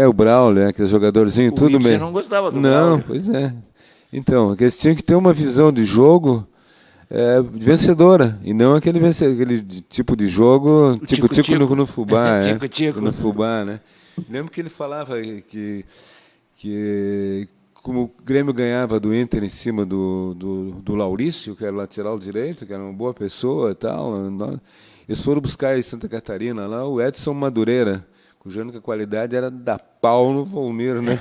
O Braulio, aqueles jogadorzinhos, tudo mesmo. Você não gostava do Braulio. Não, pois é. Então, eles tinham que ter uma visão de jogo vencedora, e não aquele tipo de jogo, tico-tico no fubá. Tico-tico. No fubá, né? Lembro que ele falava que como o Grêmio ganhava do Inter em cima do Laurício, que era o lateral direito, que era uma boa pessoa e tal, eles foram buscar em Santa Catarina lá o Edson Madureira, cuja única qualidade era dar pau no Volmir, né?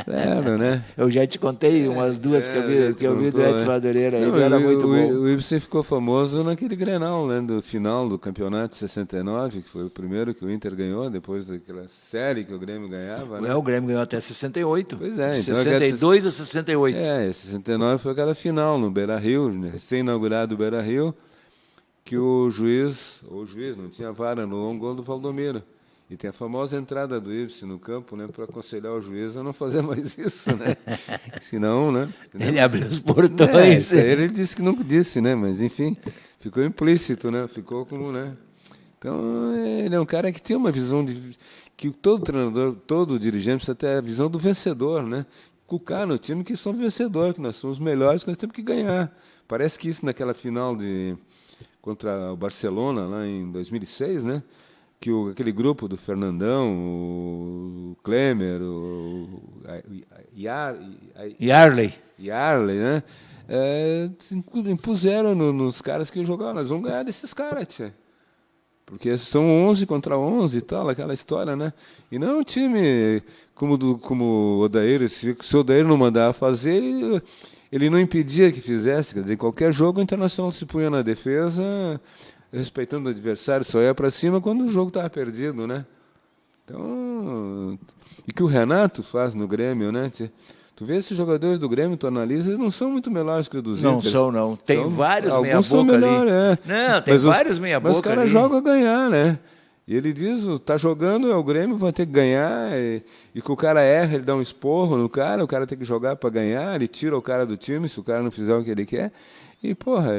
Era, né? Eu já te contei umas duas que eu vi do Edson Madureira, ele era muito bom. O Ibsen ficou famoso naquele Grenal, né, do final do campeonato de 69, que foi o primeiro que o Inter ganhou, depois daquela série que o Grêmio ganhava. Né? O Grêmio ganhou até 68. Pois é. De 62 a 68. 69 foi aquela final no Beira-Rio, né, recém-inaugurado o Beira-Rio, que o juiz não tinha vara no longo gol do Valdomiro. E tem a famosa entrada do Ibsen no campo, né, para aconselhar o juiz a não fazer mais isso, né? Senão, né? Ele abriu os portões. Isso aí ele disse que não disse, né? Mas enfim, ficou implícito, né? Ficou como, né? Então ele é um cara que tem uma visão que todo treinador, todo dirigente precisa ter a visão do vencedor, né? Cucar no time que somos vencedores, que nós somos melhores, que nós temos que ganhar. Parece que isso naquela final contra o Barcelona lá em 2006, né? Que aquele grupo do Fernandão, o Klemer, o Yarley, né? Impuseram nos caras que jogaram. Nós vamos ganhar desses caras, tia. Porque são 11 contra 11 e tal, aquela história, né? E não é um time como o Odair. Se o Odair não mandar fazer, ele não impedia que fizesse. Quer dizer, em qualquer jogo, o Internacional se punha na defesa, respeitando o adversário, só ia para cima quando o jogo estava perdido, né? Então, e que o Renato faz no Grêmio, né? Tu vê esses jogadores do Grêmio, tu analisa, eles não são muito melhores que os dos Inter. Não são, não. Tem vários meia-boca ali. Não, tem vários meia-boca ali. Mas os caras jogam a ganhar, né? E ele diz, tá jogando, é o Grêmio, vai ter que ganhar, e que o cara erra, ele dá um esporro no cara, o cara tem que jogar para ganhar, ele tira o cara do time se o cara não fizer o que ele quer. E, porra,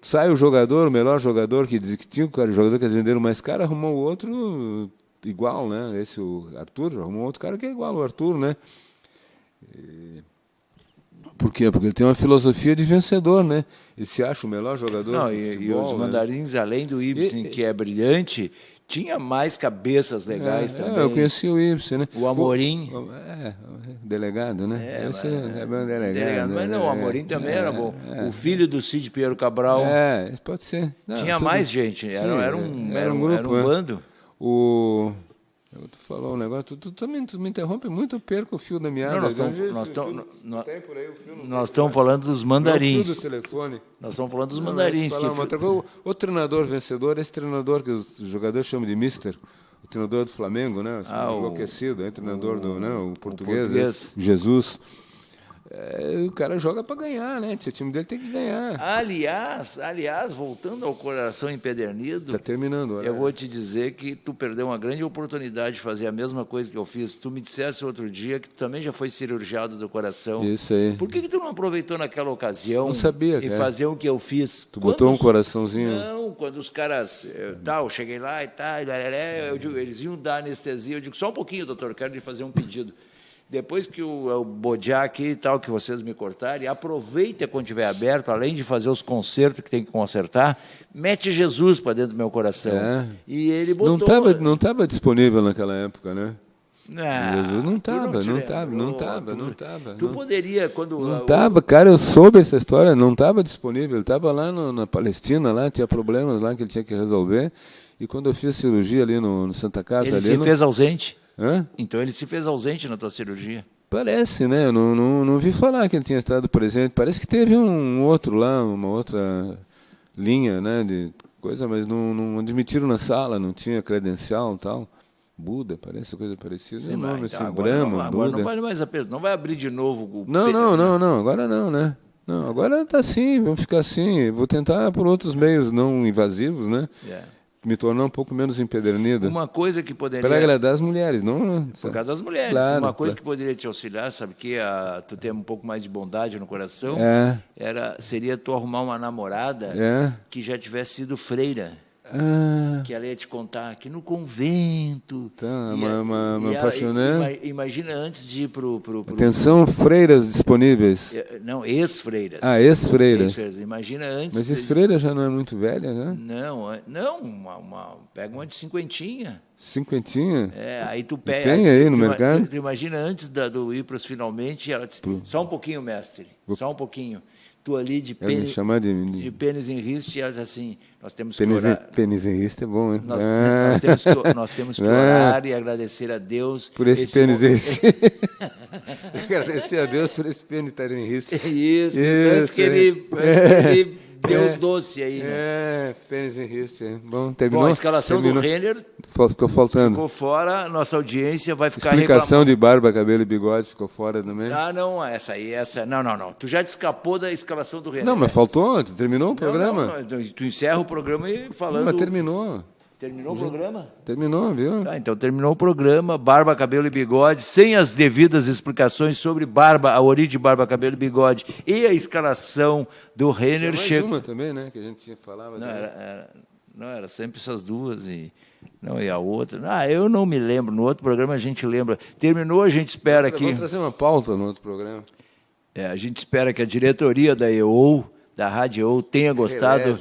sai o jogador, o melhor jogador que tinha o jogador que eles venderam mais caro, arrumou outro igual, né? Esse o Arthur arrumou outro cara que é igual ao Arthur, né? Por quê? Porque ele tem uma filosofia de vencedor, né? Ele se acha o melhor jogador. Não, e os mandarins, além do Ibsen, que é brilhante, Tinha mais cabeças legais também. Eu conheci o Ibsen, né? O Amorim. Delegado, né? Esse é bem delegado. Mas não, o Amorim também era bom. O filho do Cid Pinheiro Cabral. Pode ser. Não, tinha mais gente. Era um grupo, era um bando. Tu falou um negócio, tu me interrompe muito, eu perco o fio da meada. Nós estamos falando dos mandarins. Do telefone. Nós estamos falando dos mandarins. O treinador vencedor, esse treinador que os jogadores chamam de mister, o treinador do Flamengo, né? Enlouquecido, treinador o português, Jesus. O cara joga para ganhar, né? O time dele tem que ganhar. Aliás, voltando ao coração empedernido, está terminando. Eu vou te dizer que tu perdeu uma grande oportunidade de fazer a mesma coisa que eu fiz. Tu me dissesse outro dia que tu também já foi cirurgiado do coração. Isso aí. Por que tu não aproveitou naquela ocasião? Não sabia, e fazer o que eu fiz? Tu botou um coraçãozinho? Não, quando os caras... eu cheguei lá e tal, eu digo, eles iam dar anestesia. Eu digo, só um pouquinho, doutor, quero lhe fazer um pedido. Depois que o bodear aqui e tal, que vocês me cortarem, aproveita quando estiver aberto, além de fazer os concertos que tem que consertar, mete Jesus para dentro do meu coração. E ele botou... Não estava disponível naquela época, né? Jesus não estava. Tu poderia, quando... Não estava, cara, eu soube essa história, não estava disponível. Ele estava lá na Palestina, lá tinha problemas lá que ele tinha que resolver. E quando eu fiz cirurgia ali no Santa Casa... Ele se fez ausente? Hã? Então ele se fez ausente na tua cirurgia? Parece, né? Eu não vi falar que ele tinha estado presente. Parece que teve um outro lá, uma outra linha, né, de coisa, mas não admitiram na sala, não tinha credencial e tal. Buda, parece coisa parecida. Sim, nome então, assim, Brahma, agora Buda. não vale mais a pena, não vai abrir de novo o... Não, agora não, né? Não, agora tá assim, vamos ficar assim. Vou tentar por outros meios não invasivos, né? Me tornar um pouco menos empedernido. Uma coisa que poderia... Para agradar as mulheres, não... Por causa das mulheres. Claro, uma coisa que poderia te auxiliar, sabe que tu tem um pouco mais de bondade no coração, seria tu arrumar uma namorada que já tivesse sido freira. Que ela ia te contar que no convento. Me apaixonei. Imagina antes de ir pro... Atenção, freiras disponíveis. Não, ex-freiras. Ex-freiras. Imagina antes... Mas ex-freira já não é muito velha, né? Não, pega uma de cinquentinha. Cinquentinha? Aí tu pega... Tem aí no mercado? Tu imagina antes do ir para os finalmente, ela disse, só um pouquinho, mestre, só um pouquinho. Tu ali de pênis em riste, e ela diz assim, nós temos que orar. Pênis em riste é bom, hein? Nós temos que orar e agradecer a Deus. Por esse pênis em riste. Agradecer a Deus por esse pênis estar em riste. Isso, antes que ele Deus doce aí, né? Pênis em riste. Bom, terminou. Bom, a escalação do Renner ficou faltando. Ficou fora, nossa audiência vai ficar explicação de barba, cabelo e bigode ficou fora também. Não, essa. Não. Tu já te escapou da escalação do Renner. Não, mas faltou, terminou o programa. Não, tu encerra o programa e falando... Não, mas terminou. Terminou o programa? Terminou, viu? Então terminou o programa, barba, cabelo e bigode, sem as devidas explicações sobre barba, a origem de barba, cabelo e bigode e a escalação do Renner. Tinha mais uma também, né? Que a gente falava. Era sempre essas duas e a outra. Eu não me lembro. No outro programa a gente lembra. Terminou, a gente espera que... Vamos trazer uma pauta no outro programa. A gente espera que a diretoria da EO, da Rádio EO, tenha gostado...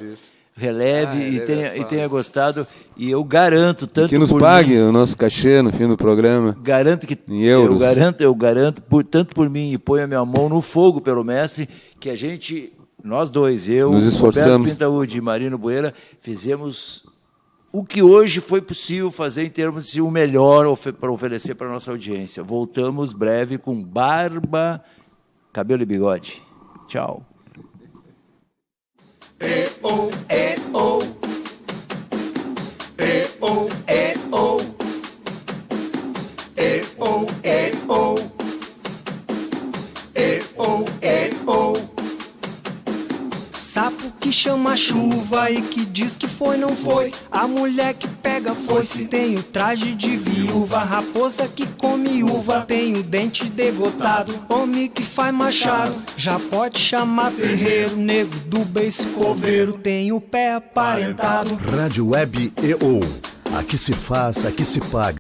Releve e tenha gostado, e eu garanto tanto que nos pague o nosso cachê no fim do programa. Garanto que em euros. Eu garanto tanto por mim, e ponho a minha mão no fogo pelo mestre, que a gente, nós dois, nos esforçamos. Roberto Pintaúde e Marino Boeira, fizemos o que hoje foi possível fazer em termos de o melhor para oferecer para a nossa audiência. Voltamos breve com barba, cabelo e bigode. Tchau. E-O, E-O. E-O, E-O. E-O, E-O. E-O, E-O. Sapo que chama chuva e que diz que foi, não foi. A mulher que pega foice tem o traje de viúva. Raposa que come uva tem o dente degotado. Homem que faz machado já pode chamar ferreiro. Nego do beiço coveiro tem o pé aparentado. Rádio Web EO. Aqui se faz, aqui se paga.